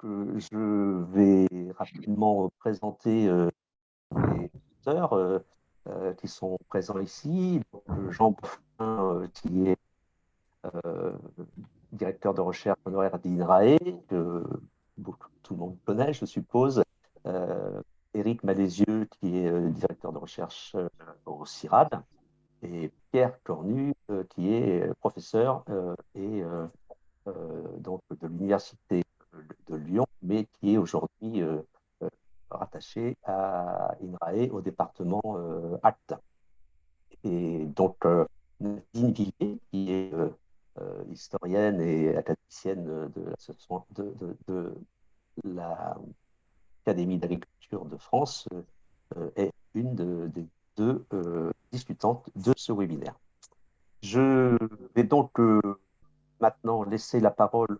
je vais rapidement présenter les auteurs qui sont présents ici. Donc, Jean Bouffin, qui est euh, directeur de recherche honoraire d'INRAE, que tout le monde connaît, je suppose. Éric Malézieux, qui est directeur de recherche au CIRAD, et Pierre Cornu, qui est professeur donc de l'Université de Lyon, mais qui est aujourd'hui rattaché à INRAE au département Actes. Et donc, Nadine Villiers, qui est historienne et académicienne de l'Académie d'agriculture de France, est une des deux discutantes de ce webinaire. Je vais donc maintenant laisser la parole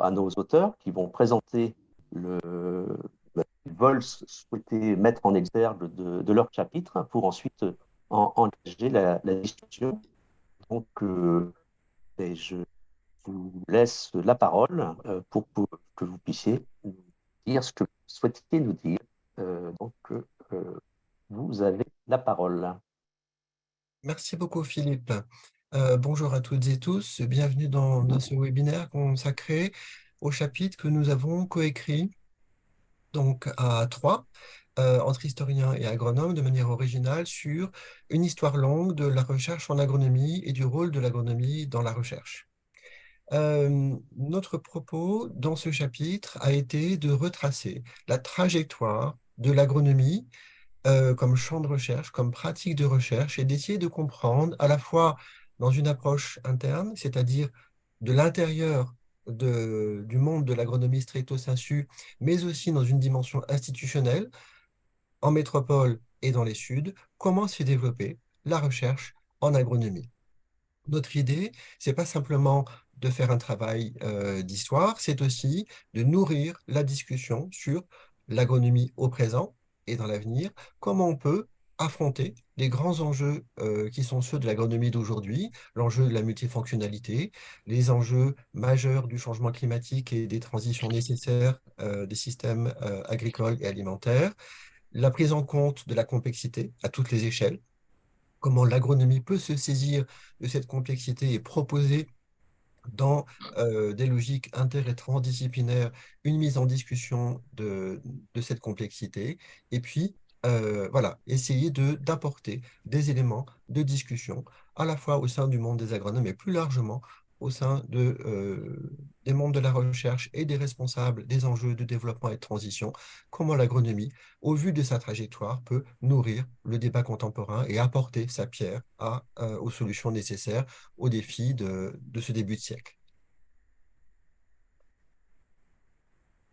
à nos auteurs qui vont présenter ils veulent souhaiter mettre en exergue de leur chapitre pour ensuite engager la discussion. Donc, je vous laisse la parole pour que vous puissiez nous dire ce que vous souhaitez nous dire. Donc, vous avez la parole. Merci beaucoup Philippe. Bonjour à toutes et tous, bienvenue dans ce webinaire consacré au chapitre que nous avons coécrit donc à trois, entre historiens et agronomes de manière originale sur une histoire longue de la recherche en agronomie et du rôle de l'agronomie dans la recherche. Notre propos dans ce chapitre a été de retracer la trajectoire de l'agronomie comme champ de recherche, comme pratique de recherche, et d'essayer de comprendre à la fois dans une approche interne, c'est-à-dire de l'intérieur du monde de l'agronomie stricto sensu, mais aussi dans une dimension institutionnelle, en métropole et dans les suds, comment s'est développée la recherche en agronomie. Notre idée, c'est pas simplement de faire un travail d'histoire, c'est aussi de nourrir la discussion sur l'agronomie au présent et dans l'avenir, comment on peut affronter les grands enjeux qui sont ceux de l'agronomie d'aujourd'hui, l'enjeu de la multifonctionnalité, les enjeux majeurs du changement climatique et des transitions nécessaires des systèmes agricoles et alimentaires, la prise en compte de la complexité à toutes les échelles, comment l'agronomie peut se saisir de cette complexité et proposer dans des logiques inter- et transdisciplinaires une mise en discussion de cette complexité, et puis voilà, essayer d'apporter des éléments de discussion à la fois au sein du monde des agronomes et plus largement au sein des mondes de la recherche et des responsables des enjeux de développement et de transition, comment l'agronomie, au vu de sa trajectoire, peut nourrir le débat contemporain et apporter sa pierre aux solutions nécessaires aux défis de ce début de siècle.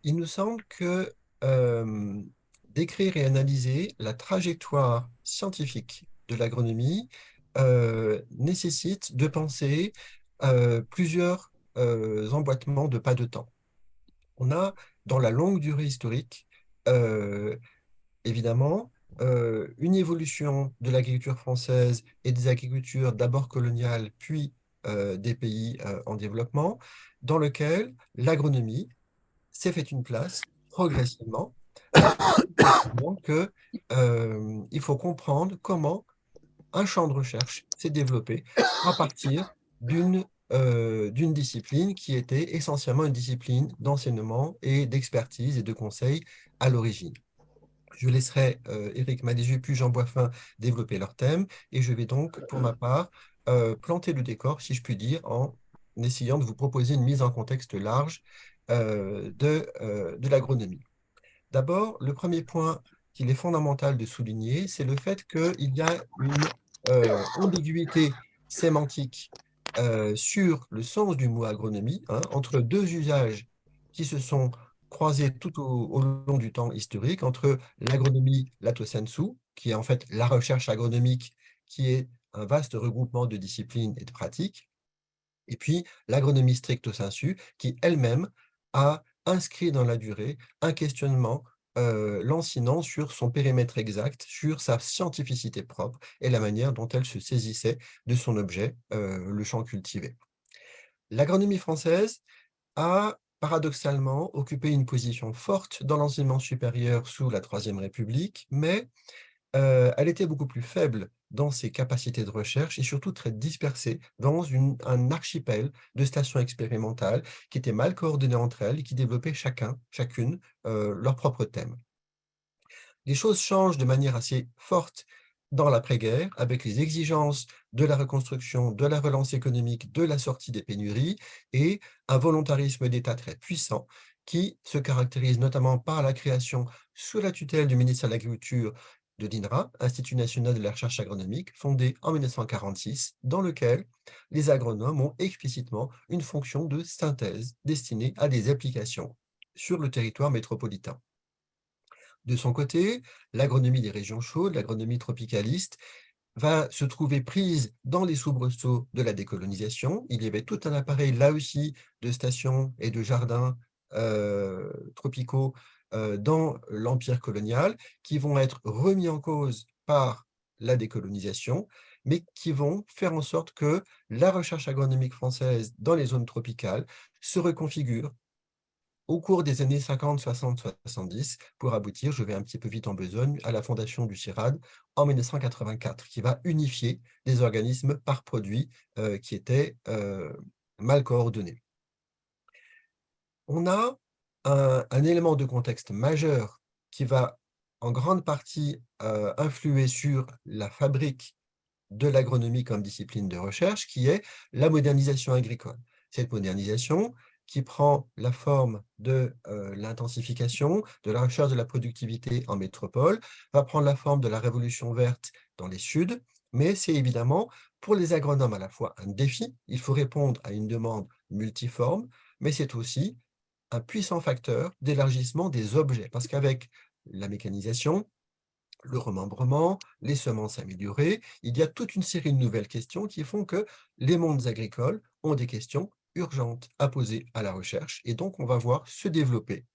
Il nous semble que décrire et analyser la trajectoire scientifique de l'agronomie nécessite de penser plusieurs emboîtements de pas de temps. On a, dans la longue durée historique, euh, évidemment, une évolution de l'agriculture française et des agricultures d'abord coloniales, puis des pays en développement, dans lequel l'agronomie s'est fait une place progressivement, effectivement, que, il faut comprendre comment un champ de recherche s'est développé à partir d'une discipline qui était essentiellement une discipline d'enseignement et d'expertise et de conseil à l'origine. Je laisserai Éric Malézieux puis Jean Boiffin développer leur thème et je vais donc, pour ma part, planter le décor, si je puis dire, en essayant de vous proposer une mise en contexte large de l'agronomie. D'abord, le premier point qu'il est fondamental de souligner, c'est le fait qu'il y a une ambiguïté sémantique sur le sens du mot agronomie, hein, entre deux usages qui se sont croisés tout au long du temps historique, entre l'agronomie lato sensu, qui est en fait la recherche agronomique, qui est un vaste regroupement de disciplines et de pratiques, et puis l'agronomie stricto sensu, qui elle-même a inscrit dans la durée un questionnement lancinant sur son périmètre exact, sur sa scientificité propre et la manière dont elle se saisissait de son objet, le champ cultivé. L'agronomie française a paradoxalement, occupé une position forte dans l'enseignement supérieur sous la Troisième République, mais elle était beaucoup plus faible dans ses capacités de recherche et surtout très dispersée dans un archipel de stations expérimentales qui étaient mal coordonnées entre elles et qui développaient chacune, leur propre thème. Les choses changent de manière assez forte dans l'après-guerre, avec les exigences de la reconstruction, de la relance économique, de la sortie des pénuries et un volontarisme d'État très puissant qui se caractérise notamment par la création, sous la tutelle du ministère de l'Agriculture, de l'INRA, Institut national de la recherche agronomique, fondé en 1946, dans lequel les agronomes ont explicitement une fonction de synthèse destinée à des applications sur le territoire métropolitain. De son côté, l'agronomie des régions chaudes, l'agronomie tropicaliste, va se trouver prise dans les soubresauts de la décolonisation. Il y avait tout un appareil, là aussi, de stations et de jardins tropicaux dans l'empire colonial qui vont être remis en cause par la décolonisation, mais qui vont faire en sorte que la recherche agronomique française dans les zones tropicales se reconfigure au cours des années 50, 60, 70, pour aboutir, je vais un petit peu vite en besogne, à la fondation du CIRAD en 1984, qui va unifier des organismes par produit qui étaient mal coordonnés. On a un élément de contexte majeur qui va en grande partie influer sur la fabrique de l'agronomie comme discipline de recherche, qui est la modernisation agricole. Cette modernisation qui prend la forme de l'intensification, de la recherche de la productivité en métropole, va prendre la forme de la révolution verte dans les suds, mais c'est évidemment pour les agronomes à la fois un défi, il faut répondre à une demande multiforme, mais c'est aussi un puissant facteur d'élargissement des objets, parce qu'avec la mécanisation, le remembrement, les semences améliorées, il y a toute une série de nouvelles questions qui font que les mondes agricoles ont des questions urgentes à poser à la recherche. Et donc, on va voir se développer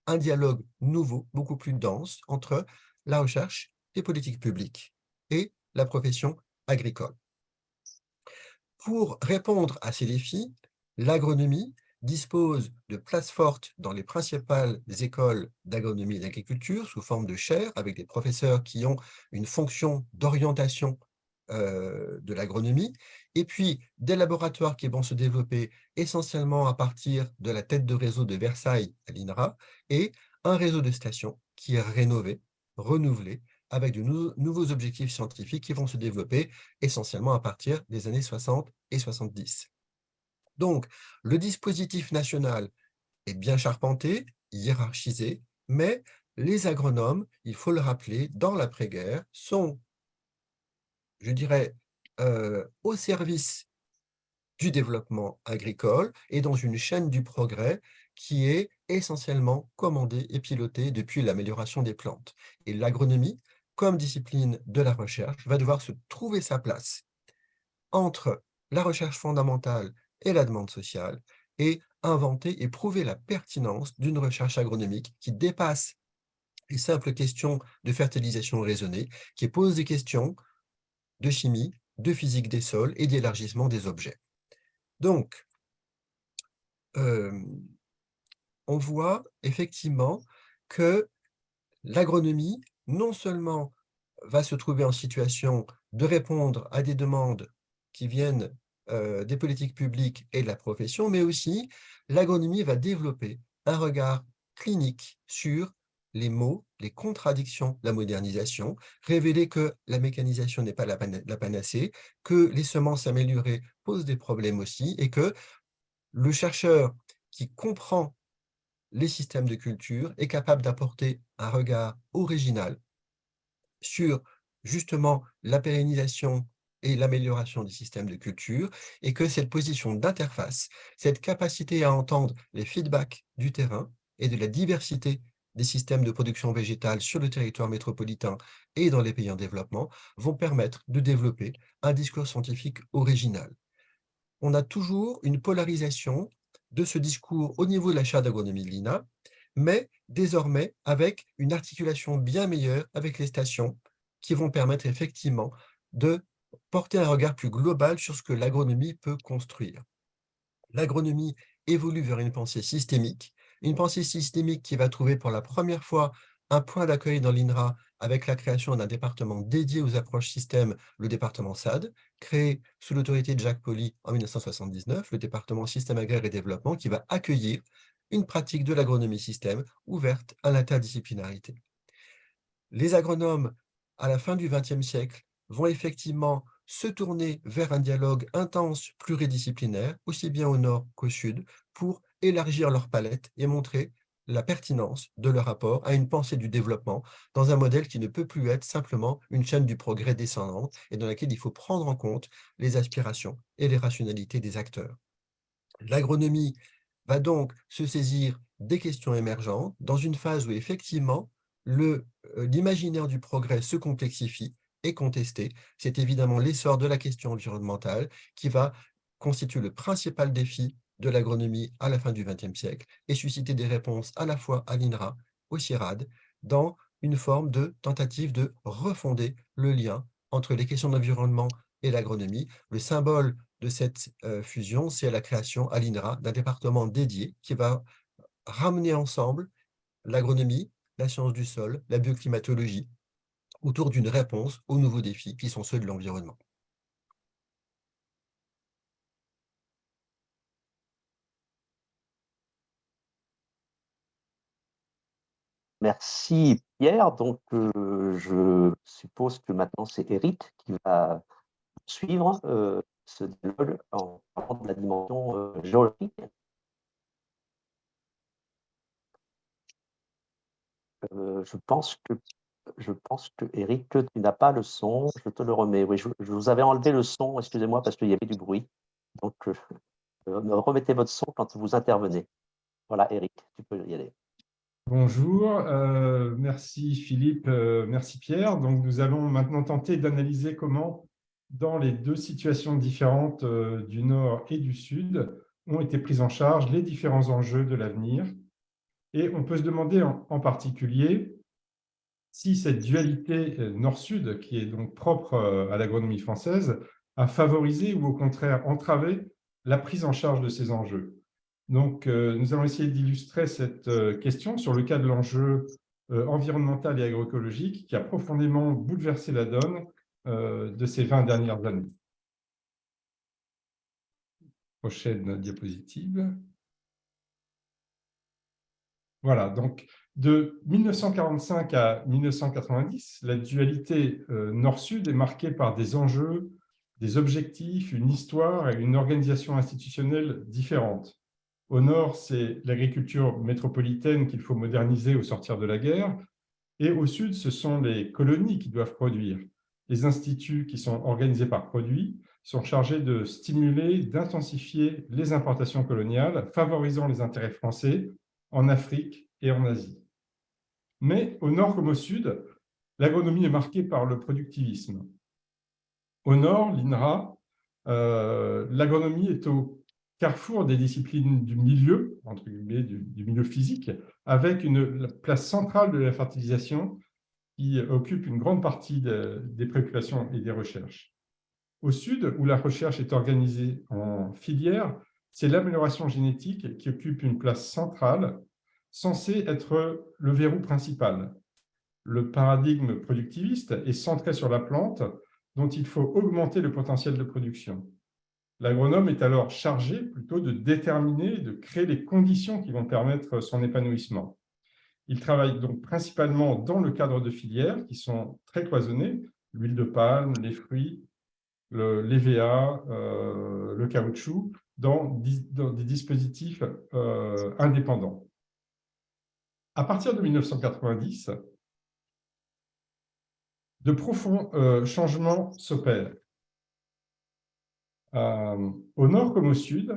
un dialogue nouveau, beaucoup plus dense, entre la recherche, les politiques publiques et la profession agricole. Pour répondre à ces défis, l'agronomie dispose de places fortes dans les principales écoles d'agronomie et d'agriculture sous forme de chaires, avec des professeurs qui ont une fonction d'orientation de l'agronomie, et puis des laboratoires qui vont se développer essentiellement à partir de la tête de réseau de Versailles à l'INRA, et un réseau de stations qui est rénové, renouvelé, avec de nouveaux objectifs scientifiques qui vont se développer essentiellement à partir des années 60 et 70. Donc, le dispositif national est bien charpenté, hiérarchisé, mais les agronomes, il faut le rappeler, dans l'après-guerre, sont, je dirais, au service du développement agricole et dans une chaîne du progrès qui est essentiellement commandée et pilotée depuis l'amélioration des plantes. Et l'agronomie, comme discipline de la recherche, va devoir se trouver sa place entre la recherche fondamentale et la demande sociale et inventer et prouver la pertinence d'une recherche agronomique qui dépasse les simples questions de fertilisation raisonnée, qui pose des questions de chimie, de physique des sols et d'élargissement des objets. Donc, on voit effectivement que l'agronomie, non seulement va se trouver en situation de répondre à des demandes qui viennent des politiques publiques et de la profession, mais aussi l'agronomie va développer un regard clinique sur les maux, les contradictions de la modernisation, révéler que la mécanisation n'est pas la panacée, que les semences améliorées posent des problèmes aussi, et que le chercheur qui comprend les systèmes de culture est capable d'apporter un regard original sur justement la pérennisation et l'amélioration des systèmes de culture, et que cette position d'interface, cette capacité à entendre les feedbacks du terrain et de la diversité des systèmes de production végétale sur le territoire métropolitain et dans les pays en développement, vont permettre de développer un discours scientifique original. On a toujours une polarisation de ce discours au niveau de la chaire d'agronomie de l'INA, mais désormais avec une articulation bien meilleure avec les stations qui vont permettre effectivement de porter un regard plus global sur ce que l'agronomie peut construire. L'agronomie évolue vers une pensée systémique qui va trouver pour la première fois un point d'accueil dans l'INRA avec la création d'un département dédié aux approches systèmes, le département SAD, créé sous l'autorité de Jacques Pauly en 1979, le département système agraire et développement, qui va accueillir une pratique de l'agronomie système ouverte à l'interdisciplinarité. Les agronomes, à la fin du XXe siècle, vont effectivement se tourner vers un dialogue intense, pluridisciplinaire, aussi bien au nord qu'au sud, pour élargir leur palette et montrer la pertinence de leur rapport à une pensée du développement dans un modèle qui ne peut plus être simplement une chaîne du progrès descendante et dans laquelle il faut prendre en compte les aspirations et les rationalités des acteurs. L'agronomie va donc se saisir des questions émergentes dans une phase où effectivement l'imaginaire du progrès se complexifie et contesté. C'est évidemment l'essor de la question environnementale qui va constituer le principal défi de l'agronomie à la fin du XXe siècle et susciter des réponses à la fois à l'INRA, au CIRAD, dans une forme de tentative de refonder le lien entre les questions d'environnement et l'agronomie. Le symbole de cette fusion, c'est la création à l'INRA d'un département dédié qui va ramener ensemble l'agronomie, la science du sol, la bioclimatologie, autour d'une réponse aux nouveaux défis qui sont ceux de l'environnement. Merci Pierre. Donc, je suppose que maintenant c'est Eric qui va suivre ce dialogue en parlant de la dimension géologique. Je pense que Eric, tu n'as pas le son. Je te le remets. Oui, je vous avais enlevé le son, excusez-moi, parce qu'il y avait du bruit. Donc, remettez votre son quand vous intervenez. Voilà, Eric, tu peux y aller. Bonjour, merci Philippe, merci Pierre. Donc, nous allons maintenant tenter d'analyser comment, dans les deux situations différentes du Nord et du Sud, ont été pris en charge les différents enjeux de l'avenir. Et on peut se demander en particulier si cette dualité Nord-Sud, qui est donc propre à l'agronomie française, a favorisé ou au contraire entravé la prise en charge de ces enjeux. Donc, nous allons essayer d'illustrer cette question sur le cas de l'enjeu environnemental et agroécologique qui a profondément bouleversé la donne de ces 20 dernières années. Prochaine diapositive. Voilà, donc de 1945 à 1990, la dualité Nord-Sud est marquée par des enjeux, des objectifs, une histoire et une organisation institutionnelle différentes. Au nord, c'est l'agriculture métropolitaine qu'il faut moderniser au sortir de la guerre. Et au sud, ce sont les colonies qui doivent produire. Les instituts qui sont organisés par produits sont chargés de stimuler, d'intensifier les importations coloniales, favorisant les intérêts français en Afrique et en Asie. Mais au nord comme au sud, l'agronomie est marquée par le productivisme. Au nord, l'INRA, l'agronomie est au carrefour des disciplines du milieu, entre guillemets, du milieu physique, avec une place centrale de la fertilisation qui occupe une grande partie des préoccupations et des recherches. Au sud, où la recherche est organisée en filière, c'est l'amélioration génétique qui occupe une place centrale, censée être le verrou principal. Le paradigme productiviste est centré sur la plante, dont il faut augmenter le potentiel de production. L'agronome est alors chargé plutôt de déterminer, de créer les conditions qui vont permettre son épanouissement. Il travaille donc principalement dans le cadre de filières qui sont très cloisonnées, l'huile de palme, les fruits, l'EVA, le caoutchouc, dans des dispositifs indépendants. À partir de 1990, de profonds changements s'opèrent. Au nord comme au sud,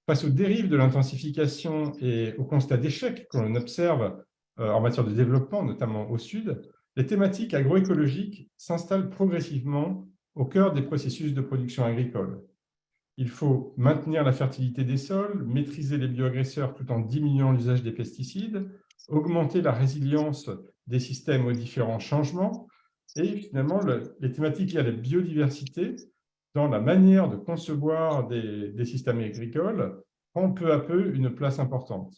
face aux dérives de l'intensification et au constat d'échec que l'on observe en matière de développement, notamment au sud, les thématiques agroécologiques s'installent progressivement au cœur des processus de production agricole. Il faut maintenir la fertilité des sols, maîtriser les bioagresseurs tout en diminuant l'usage des pesticides, augmenter la résilience des systèmes aux différents changements et finalement les thématiques liées à la biodiversité dans la manière de concevoir des systèmes agricoles prend peu à peu une place importante.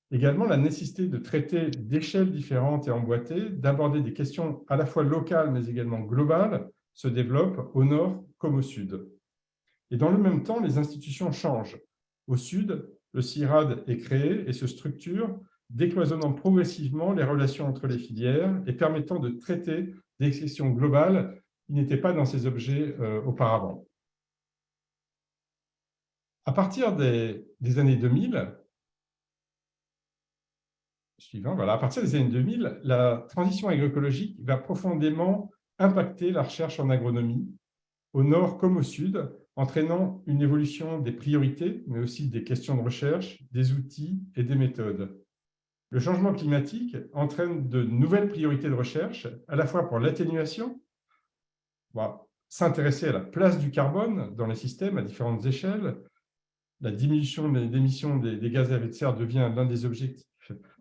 Également, la nécessité de traiter d'échelles différentes et emboîtées, d'aborder des questions à la fois locales mais également globales, se développe au nord comme au sud. Et dans le même temps, les institutions changent. Au sud, le CIRAD est créé et se structure, décloisonnant progressivement les relations entre les filières et permettant de traiter des questions globales qui n'étaient pas dans ces objets auparavant. À partir des années 2000, à partir des années 2000, la transition agroécologique va profondément impacter la recherche en agronomie, au nord comme au sud, entraînant une évolution des priorités, mais aussi des questions de recherche, des outils et des méthodes. Le changement climatique entraîne de nouvelles priorités de recherche, à la fois pour l'atténuation, s'intéresser à la place du carbone dans les systèmes à différentes échelles, la diminution des émissions des gaz à effet de serre devient l'un des objectifs,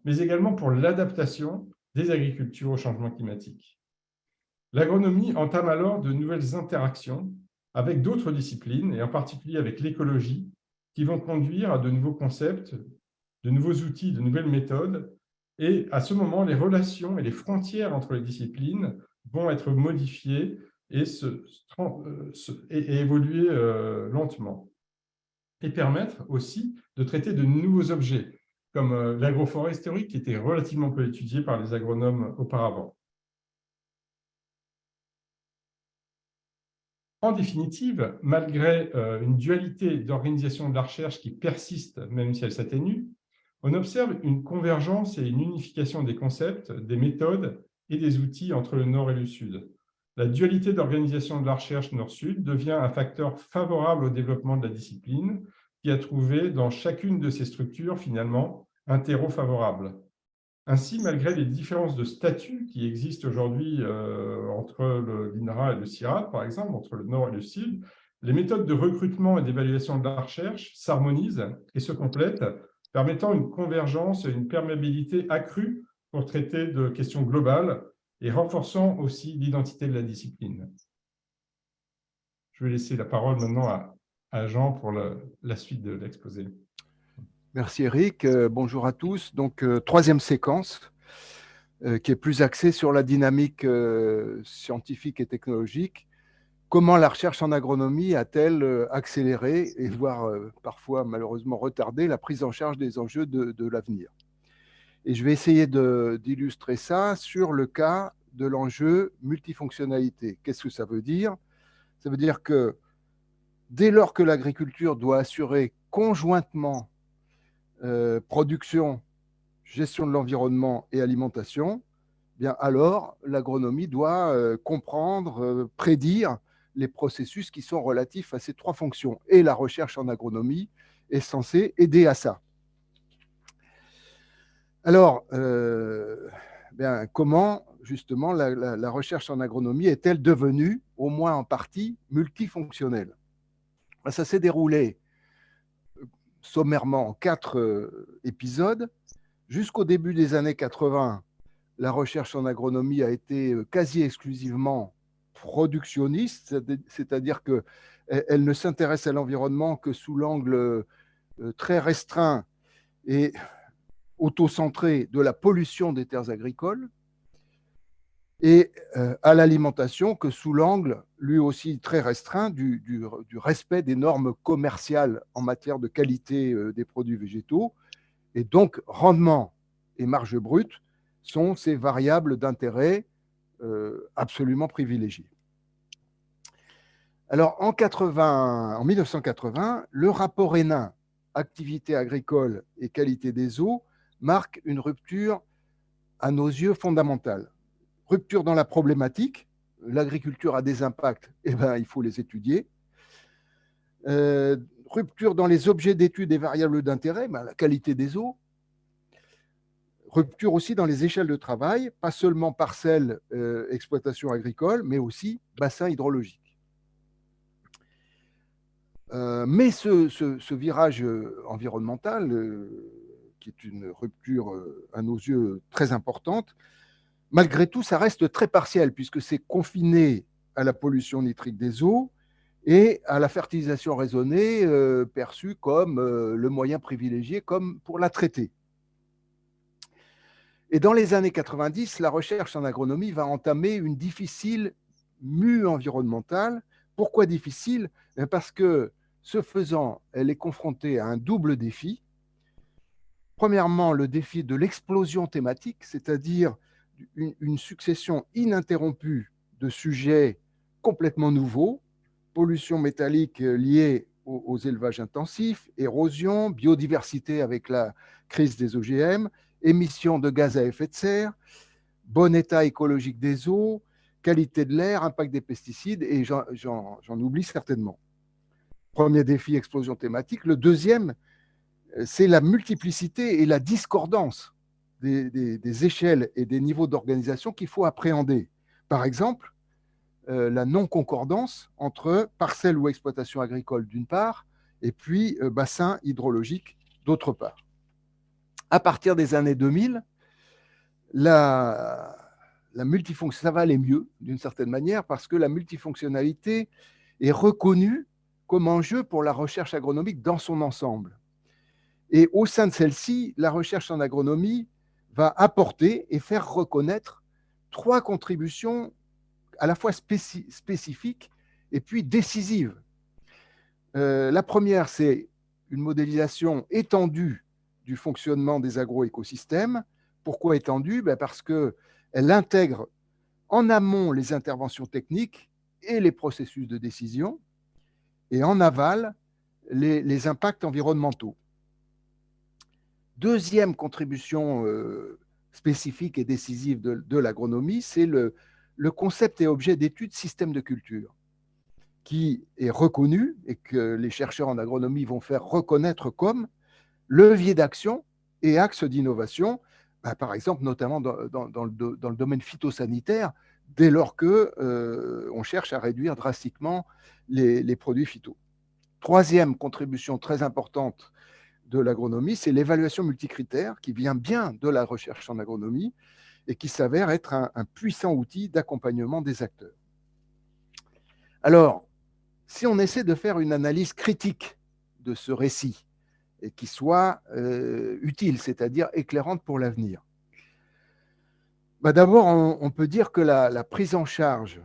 mais également pour l'adaptation des agricultures au changement climatique. L'agronomie entame alors de nouvelles interactions avec d'autres disciplines, et en particulier avec l'écologie, qui vont conduire à de nouveaux concepts, de nouveaux outils, de nouvelles méthodes. Et à ce moment, les relations et les frontières entre les disciplines vont être modifiées et évoluer lentement. Et permettre aussi de traiter de nouveaux objets, comme l'agroforesterie, qui était relativement peu étudiée par les agronomes auparavant. En définitive, malgré une dualité d'organisation de la recherche qui persiste, même si elle s'atténue, on observe une convergence et une unification des concepts, des méthodes et des outils entre le Nord et le Sud. La dualité d'organisation de la recherche Nord-Sud devient un facteur favorable au développement de la discipline, qui a trouvé dans chacune de ces structures, finalement, un terreau favorable. Ainsi, malgré les différences de statut qui existent aujourd'hui entre l'INRA et le CIRAD, par exemple, entre le Nord et le Sud, les méthodes de recrutement et d'évaluation de la recherche s'harmonisent et se complètent, permettant une convergence et une perméabilité accrue pour traiter de questions globales et renforçant aussi l'identité de la discipline. Je vais laisser la parole maintenant à Jean pour la suite de l'exposé. Merci Eric. Bonjour à tous. Donc, troisième séquence qui est plus axée sur la dynamique scientifique et technologique. Comment la recherche en agronomie a-t-elle accéléré et voire parfois malheureusement retardé la prise en charge des enjeux de l'avenir? Et je vais essayer d'illustrer ça sur le cas de l'enjeu multifonctionnalité. Qu'est-ce que ça veut dire? Ça veut dire que dès lors que l'agriculture doit assurer conjointement production, gestion de l'environnement et alimentation, bien alors l'agronomie doit comprendre, prédire les processus qui sont relatifs à ces trois fonctions. Et la recherche en agronomie est censée aider à ça. Alors, comment justement la recherche en agronomie est-elle devenue, au moins en partie, multifonctionnelle? Ça s'est déroulé sommairement en 4 épisodes. Jusqu'au début des années 80, la recherche en agronomie a été quasi exclusivement productionniste, c'est-à-dire qu'elle ne s'intéresse à l'environnement que sous l'angle très restreint et auto-centré de la pollution des terres agricoles, et à l'alimentation que sous l'angle, lui aussi très restreint, du respect des normes commerciales en matière de qualité des produits végétaux. Et donc, rendement et marge brute sont ces variables d'intérêt absolument privilégiées. Alors, en 1980, le rapport Hénin, activité agricole et qualité des eaux, marque une rupture à nos yeux fondamentale. Rupture dans la problématique, l'agriculture a des impacts, il faut les étudier. Rupture dans les objets d'étude et variables d'intérêt, la qualité des eaux. Rupture aussi dans les échelles de travail, pas seulement parcelles, exploitation agricole, mais aussi bassin hydrologique. Mais ce virage environnemental, qui est une rupture à nos yeux très importante, malgré tout, ça reste très partiel puisque c'est confiné à la pollution nitrique des eaux et à la fertilisation raisonnée perçue comme le moyen privilégié, comme pour la traiter. Et dans les années 90, la recherche en agronomie va entamer une difficile mue environnementale. Pourquoi difficile? Parce que, ce faisant, elle est confrontée à un double défi. Premièrement, le défi de l'explosion thématique, c'est-à-dire une succession ininterrompue de sujets complètement nouveaux, pollution métallique liée aux élevages intensifs, érosion, biodiversité avec la crise des OGM, émissions de gaz à effet de serre, bon état écologique des eaux, qualité de l'air, impact des pesticides, et j'en oublie certainement. Premier défi, explosion thématique. Le deuxième, c'est la multiplicité et la discordance des échelles et des niveaux d'organisation qu'il faut appréhender. Par exemple, la non-concordance entre parcelles ou exploitation agricole d'une part, et puis bassin hydrologique d'autre part. À partir des années 2000, la multifonction, ça va aller mieux d'une certaine manière parce que la multifonctionnalité est reconnue comme enjeu pour la recherche agronomique dans son ensemble. Et au sein de celle-ci, la recherche en agronomie va apporter et faire reconnaître 3 contributions à la fois spécifiques et puis décisives. La première, c'est une modélisation étendue du fonctionnement des agroécosystèmes. Pourquoi étendue? Parce qu'elle intègre en amont les interventions techniques et les processus de décision, et en aval les impacts environnementaux. Deuxième contribution spécifique et décisive de l'agronomie, c'est le concept et objet d'étude système de culture, qui est reconnu et que les chercheurs en agronomie vont faire reconnaître comme levier d'action et axe d'innovation, par exemple notamment dans le domaine phytosanitaire, dès lors qu'on cherche à réduire drastiquement les produits phyto. Troisième contribution très importante de l'agronomie, c'est l'évaluation multicritère qui vient bien de la recherche en agronomie et qui s'avère être un puissant outil d'accompagnement des acteurs. Alors, si on essaie de faire une analyse critique de ce récit et qui soit utile, c'est-à-dire éclairante pour l'avenir, d'abord, on peut dire que la prise en charge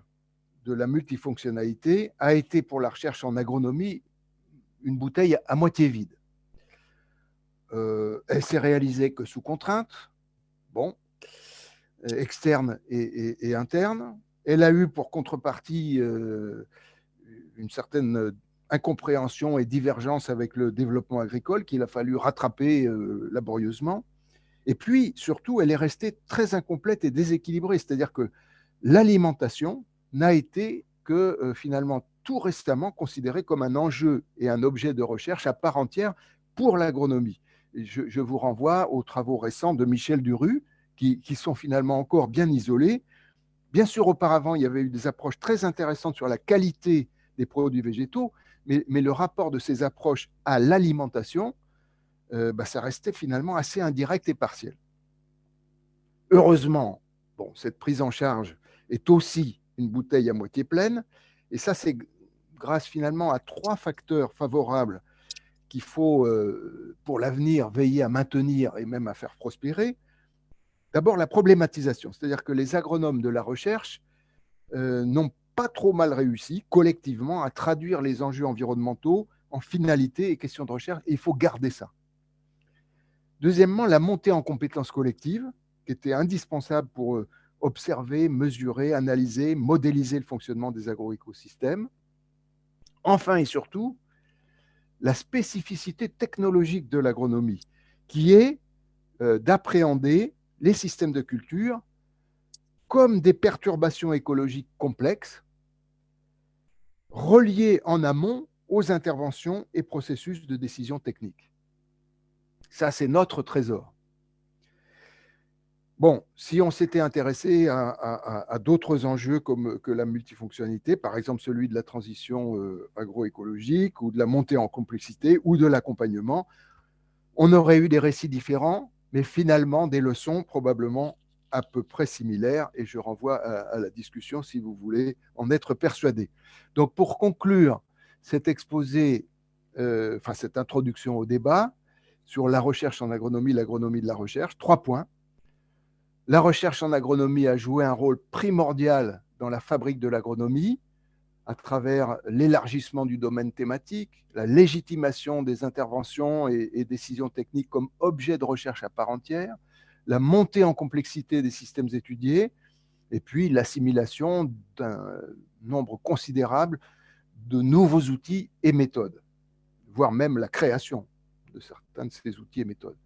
de la multifonctionnalité a été pour la recherche en agronomie une bouteille à moitié vide. Elle s'est réalisée que sous contrainte, externe et interne. Elle a eu pour contrepartie une certaine incompréhension et divergence avec le développement agricole qu'il a fallu rattraper laborieusement. Et puis, surtout, elle est restée très incomplète et déséquilibrée, c'est-à-dire que l'alimentation n'a été que finalement tout récemment considérée comme un enjeu et un objet de recherche à part entière pour l'agronomie. Je vous renvoie aux travaux récents de Michel Duru, qui sont finalement encore bien isolés. Bien sûr, auparavant, il y avait eu des approches très intéressantes sur la qualité des produits végétaux, mais le rapport de ces approches à l'alimentation, ça restait finalement assez indirect et partiel. Heureusement, cette prise en charge est aussi une bouteille à moitié pleine, et ça, c'est grâce finalement à 3 facteurs favorables qu'il faut, pour l'avenir, veiller à maintenir et même à faire prospérer. D'abord, la problématisation, c'est-à-dire que les agronomes de la recherche n'ont pas trop mal réussi, collectivement, à traduire les enjeux environnementaux en finalité et questions de recherche, et il faut garder ça. Deuxièmement, la montée en compétences collectives, qui était indispensable pour observer, mesurer, analyser, modéliser le fonctionnement des agroécosystèmes. Enfin et surtout, la spécificité technologique de l'agronomie, qui est d'appréhender les systèmes de culture comme des perturbations écologiques complexes, reliées en amont aux interventions et processus de décision technique. Ça, c'est notre trésor. Si on s'était intéressé à d'autres enjeux que la multifonctionnalité, par exemple celui de la transition agroécologique ou de la montée en complexité ou de l'accompagnement, on aurait eu des récits différents, mais finalement des leçons probablement à peu près similaires, et je renvoie à la discussion si vous voulez en être persuadé. Donc, pour conclure cet exposé, cette introduction au débat sur la recherche en agronomie, l'agronomie de la recherche, 3 points. La recherche en agronomie a joué un rôle primordial dans la fabrique de l'agronomie à travers l'élargissement du domaine thématique, la légitimation des interventions et décisions techniques comme objet de recherche à part entière, la montée en complexité des systèmes étudiés, et puis l'assimilation d'un nombre considérable de nouveaux outils et méthodes, voire même la création de certains de ces outils et méthodes.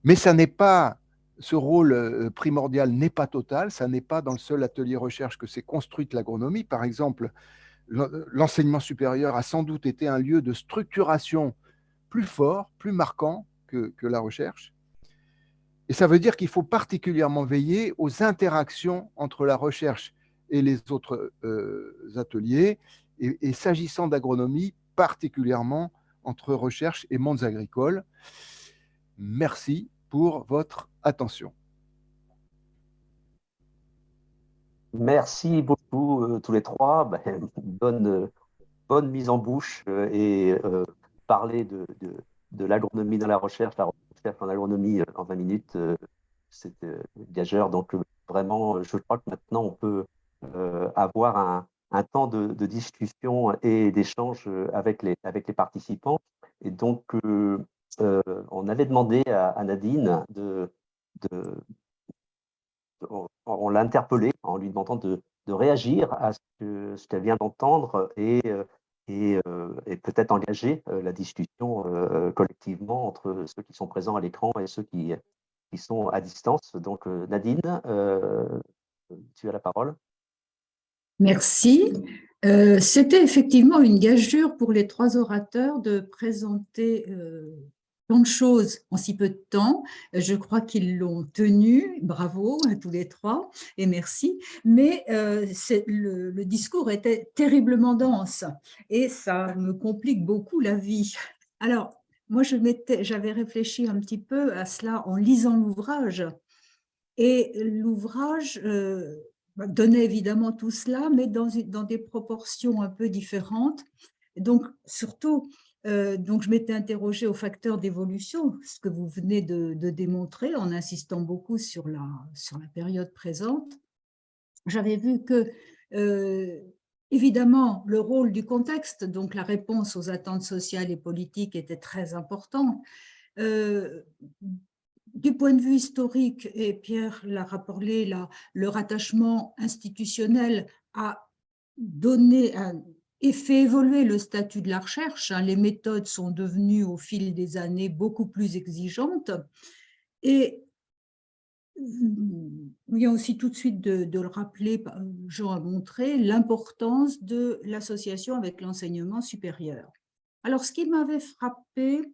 Mais ça n'est pas, ce rôle primordial n'est pas total, ça n'est pas dans le seul atelier recherche que s'est construite l'agronomie. Par exemple, l'enseignement supérieur a sans doute été un lieu de structuration plus fort, plus marquant que la recherche. Et ça veut dire qu'il faut particulièrement veiller aux interactions entre la recherche et les autres ateliers, et s'agissant d'agronomie, particulièrement entre recherche et mondes agricoles. Merci pour votre attention. Merci beaucoup tous les trois. Bonne mise en bouche et parler de l'agronomie dans la recherche en agronomie en 20 minutes, c'est gageur. Donc vraiment, je crois que maintenant on peut avoir un temps de discussion et d'échange avec les participants. Et donc, on avait demandé à Nadine on l'a interpellée en lui demandant de réagir à ce qu'elle vient d'entendre et peut-être engager la discussion collectivement entre ceux qui sont présents à l'écran et ceux qui sont à distance. Donc, Nadine, tu as la parole. Merci. C'était effectivement une gageure pour les 3 orateurs de présenter tant de choses en si peu de temps. Je crois qu'ils l'ont tenu. Bravo à tous les 3 et merci. Mais le discours était terriblement dense et ça me complique beaucoup la vie. Alors, moi, j'avais réfléchi un petit peu à cela en lisant l'ouvrage. Et l'ouvrage donnait évidemment tout cela, mais dans des proportions un peu différentes. Donc, surtout, donc je m'étais interrogée au facteur d'évolution, ce que vous venez de démontrer en insistant beaucoup sur la période présente. J'avais vu que, évidemment, le rôle du contexte, donc la réponse aux attentes sociales et politiques, était très important. Du point de vue historique, et Pierre l'a rappelé, le rattachement institutionnel a donné et fait évoluer le statut de la recherche. Les méthodes sont devenues au fil des années beaucoup plus exigeantes. Et il vient aussi tout de suite de le rappeler, Jean a montré l'importance de l'association avec l'enseignement supérieur. Alors, ce qui m'avait frappé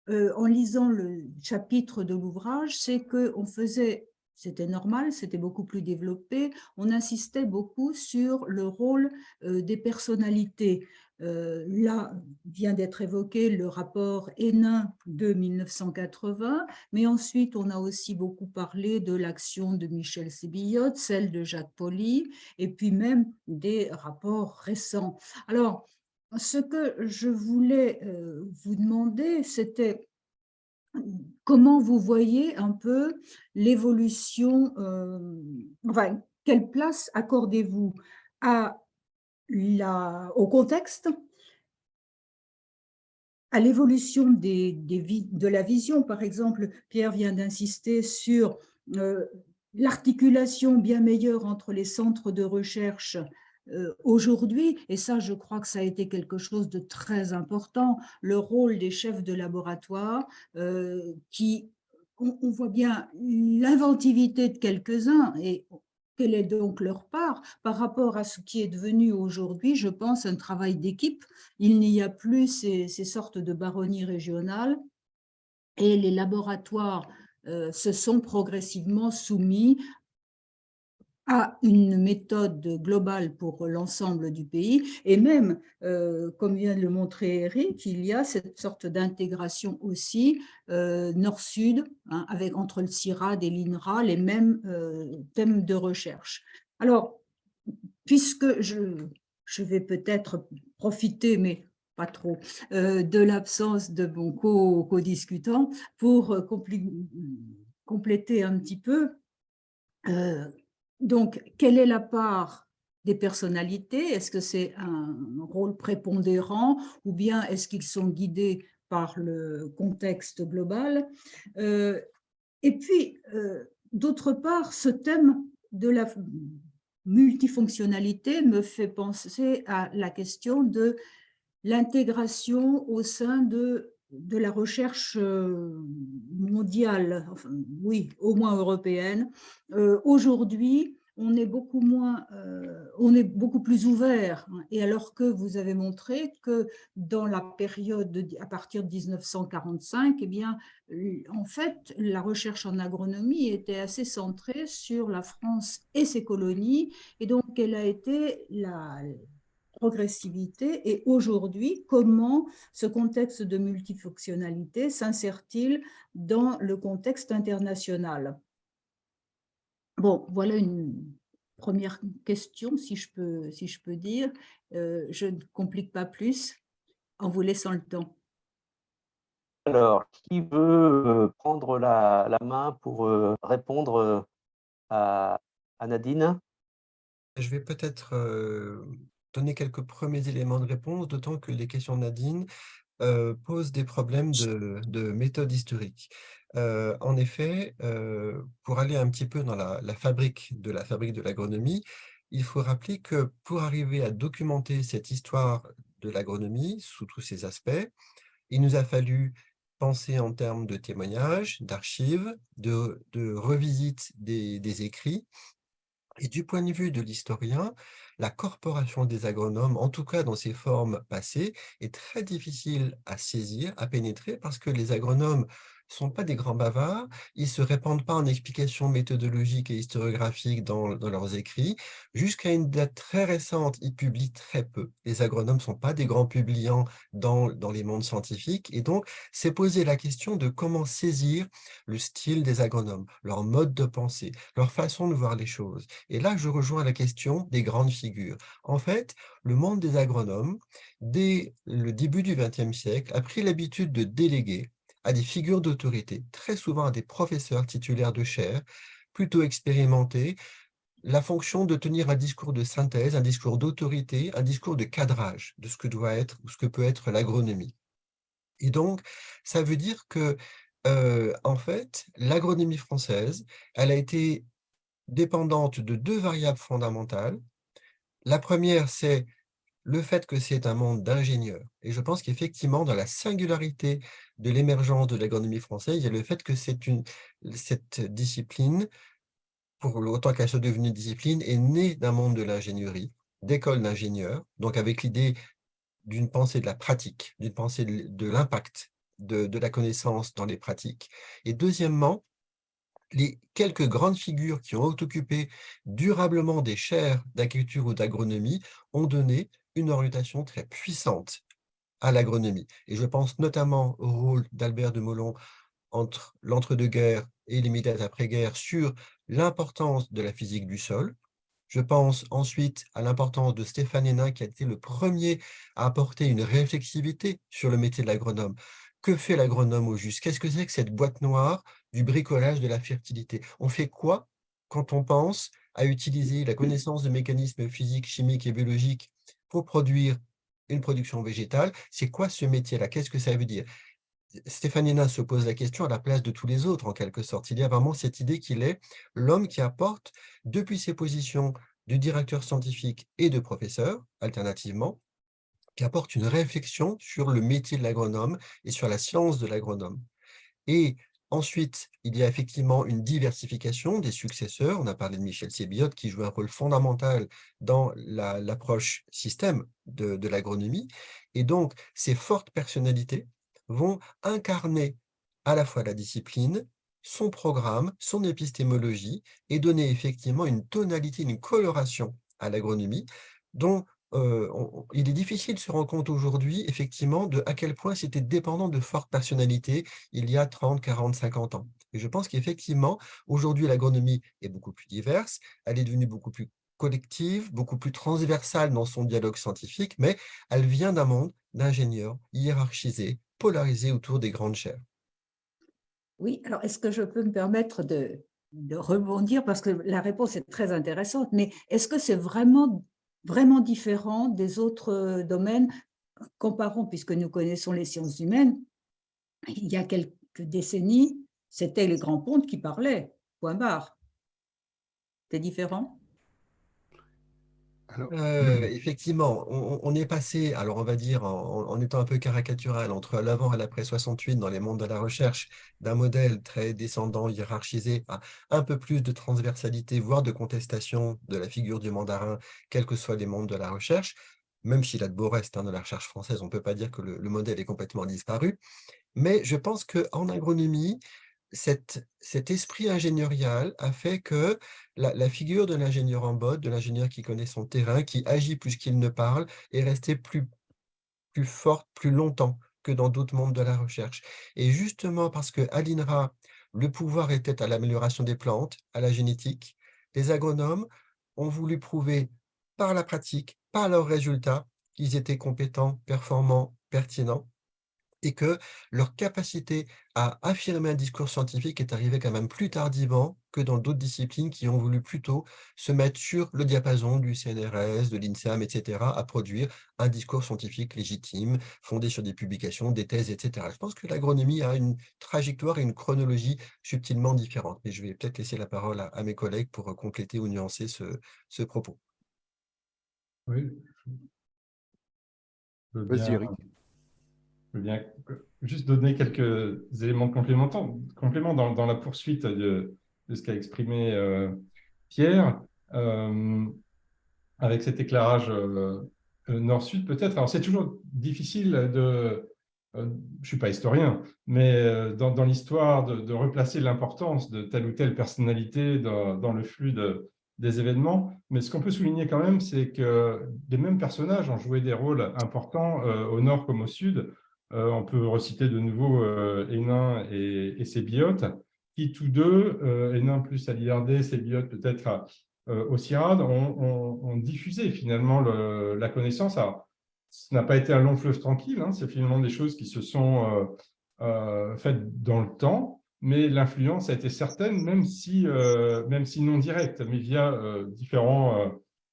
en lisant le chapitre de l'ouvrage, c'est qu'on faisait, c'était normal, c'était beaucoup plus développé, on insistait beaucoup sur le rôle des personnalités. Là, vient d'être évoqué le rapport Hénin de 1980, mais ensuite on a aussi beaucoup parlé de l'action de Michel Sébillot, celle de Jacques Pauly, et puis même des rapports récents. Alors, ce que je voulais vous demander, c'était comment vous voyez un peu l'évolution, enfin, quelle place accordez-vous au contexte, à l'évolution de la vision. Par exemple, Pierre vient d'insister sur l'articulation bien meilleure entre les centres de recherche aujourd'hui, et ça, je crois que ça a été quelque chose de très important, le rôle des chefs de laboratoire, on voit bien l'inventivité de quelques-uns, et quelle est donc leur part par rapport à ce qui est devenu aujourd'hui, je pense, un travail d'équipe. Il n'y a plus ces sortes de baronnies régionales, et les laboratoires se sont progressivement soumis à une méthode globale pour l'ensemble du pays. Et même, comme vient de le montrer Eric, il y a cette sorte d'intégration aussi nord-sud, hein, avec entre le CIRAD et l'INRA les mêmes thèmes de recherche. Alors, puisque je vais peut-être profiter, mais pas trop, de l'absence de mon co-discutant pour compléter un petit peu. Donc, quelle est la part des personnalités? Est-ce que c'est un rôle prépondérant ou bien est-ce qu'ils sont guidés par le contexte global? Et puis, d'autre part, ce thème de la multifonctionnalité me fait penser à la question de l'intégration au sein de la recherche mondiale, enfin, oui, au moins européenne. Aujourd'hui, on est beaucoup moins, on est beaucoup plus ouvert. Hein, et alors que vous avez montré que dans la période à partir de 1945, eh bien, en fait, la recherche en agronomie était assez centrée sur la France et ses colonies, et donc elle a été la progressivité. Et aujourd'hui, comment ce contexte de multifonctionnalité s'insère-t-il dans le contexte international? Bon, voilà une première question, si je peux dire. Je ne complique pas plus en vous laissant le temps. Alors, qui veut prendre la main pour répondre à Nadine? Je vais peut-être donner quelques premiers éléments de réponse, d'autant que les questions de Nadine posent des problèmes de méthode historique. En effet, pour aller un petit peu dans la fabrique de l'agronomie, il faut rappeler que pour arriver à documenter cette histoire de l'agronomie sous tous ses aspects, il nous a fallu penser en termes de témoignages, d'archives, de revisite des écrits. Et du point de vue de l'historien, la corporation des agronomes, en tout cas dans ses formes passées, est très difficile à saisir, à pénétrer, parce que les agronomes ne sont pas des grands bavards, ils ne se répandent pas en explications méthodologiques et historiographiques dans leurs écrits. Jusqu'à une date très récente, ils publient très peu. Les agronomes ne sont pas des grands publiants dans les mondes scientifiques, et donc c'est poser la question de comment saisir le style des agronomes, leur mode de pensée, leur façon de voir les choses. Et là, je rejoins la question des grandes figures. En fait, le monde des agronomes, dès le début du XXe siècle, a pris l'habitude de déléguer à des figures d'autorité, très souvent à des professeurs titulaires de chaires, plutôt expérimentés, la fonction de tenir un discours de synthèse, un discours d'autorité, un discours de cadrage de ce que doit être ou ce que peut être l'agronomie. Et donc, ça veut dire que, en fait, l'agronomie française, elle a été dépendante de deux variables fondamentales. La première, c'est le fait que c'est un monde d'ingénieurs. Et je pense qu'effectivement, dans la singularité de l'émergence de l'agronomie française, il y a le fait que cette discipline, pour autant qu'elle soit devenue discipline, est née d'un monde de l'ingénierie, d'écoles d'ingénieurs, donc avec l'idée d'une pensée de la pratique, d'une pensée de l'impact de la connaissance dans les pratiques. Et deuxièmement, les quelques grandes figures qui ont occupé durablement des chaires d'agriculture ou d'agronomie ont donné une orientation très puissante à l'agronomie. Et je pense notamment au rôle d'Albert de Molon entre l'entre-deux-guerres et l'immédiate après-guerre sur l'importance de la physique du sol. Je pense ensuite à l'importance de Stéphane Hénin, qui a été le premier à apporter une réflexivité sur le métier de l'agronome. Que fait l'agronome au juste? Qu'est-ce que c'est que cette boîte noire du bricolage de la fertilité? On fait quoi quand on pense à utiliser la connaissance de mécanismes physiques, chimiques et biologiques pour produire une production végétale? C'est quoi ce métier-là? Qu'est-ce que ça veut dire? Stéphane Hénin se pose la question à la place de tous les autres, en quelque sorte. Il y a vraiment cette idée qu'il est l'homme qui apporte, depuis ses positions de directeur scientifique et de professeur, alternativement, qui apporte une réflexion sur le métier de l'agronome et sur la science de l'agronome. Et ensuite, il y a effectivement une diversification des successeurs. On a parlé de Michel Sébillot, qui joue un rôle fondamental dans l'approche système de l'agronomie. Et donc, ces fortes personnalités vont incarner à la fois la discipline son programme, son épistémologie et donner effectivement une tonalité, une coloration à l'agronomie dont il est difficile de se rendre compte aujourd'hui, effectivement, de à quel point c'était dépendant de fortes personnalités il y a 30, 40, 50 ans. Et je pense qu'effectivement, aujourd'hui, l'agronomie est beaucoup plus diverse, elle est devenue beaucoup plus collective, beaucoup plus transversale dans son dialogue scientifique, mais elle vient d'un monde d'ingénieurs hiérarchisés, polarisés autour des grandes chaires. Oui, alors est-ce que je peux me permettre de rebondir parce que la réponse est très intéressante, mais est-ce que c'est vraiment, vraiment différent des autres domaines? Comparons, puisque nous connaissons les sciences humaines, il y a quelques décennies, c'était les grands pontes qui parlaient, point barre. C'est différent? Alors, Effectivement, on est passé, alors on va dire en étant un peu caricatural, entre l'avant et l'après 68 dans les mondes de la recherche, d'un modèle très descendant, hiérarchisé, à un peu plus de transversalité, voire de contestation de la figure du mandarin, quels que soient les mondes de la recherche. Même s'il a de beaux restes dans la recherche française, on ne peut pas dire que le modèle est complètement disparu. Mais je pense qu'en agronomie, cet esprit ingénierial a fait que la figure de l'ingénieur en botte, de l'ingénieur qui connaît son terrain, qui agit plus qu'il ne parle, est restée plus forte, plus longtemps que dans d'autres mondes de la recherche. Et justement parce qu'à l'INRA, le pouvoir était à l'amélioration des plantes, à la génétique, les agronomes ont voulu prouver par la pratique, par leurs résultats, qu'ils étaient compétents, performants, pertinents et que leur capacité à affirmer un discours scientifique est arrivée quand même plus tardivement que dans d'autres disciplines qui ont voulu plutôt se mettre sur le diapason du CNRS, de l'INSERM, etc., à produire un discours scientifique légitime, fondé sur des publications, des thèses, etc. Je pense que l'agronomie a une trajectoire et une chronologie subtilement différentes. Mais je vais peut-être laisser la parole à mes collègues pour compléter ou nuancer ce propos. Oui, je veux vas-y, bien, Eric. je veux bien juste donner quelques éléments compléments dans la poursuite de ce qu'a exprimé Pierre, avec cet éclairage nord-sud peut-être. Alors c'est toujours difficile je ne suis pas historien, mais dans l'histoire de replacer l'importance de telle ou telle personnalité dans le flux des événements. Mais ce qu'on peut souligner quand même, c'est que les mêmes personnages ont joué des rôles importants au nord comme au sud. On peut reciter de nouveau Hénin et Sébiote, qui tous deux, Hénin plus à l'IRD, Sébiote peut-être au CIRAD, ont diffusé finalement la connaissance. Alors, ce n'a pas été un long fleuve tranquille, hein, c'est finalement des choses qui se sont faites dans le temps, mais l'influence a été certaine, même si non directe, mais via différents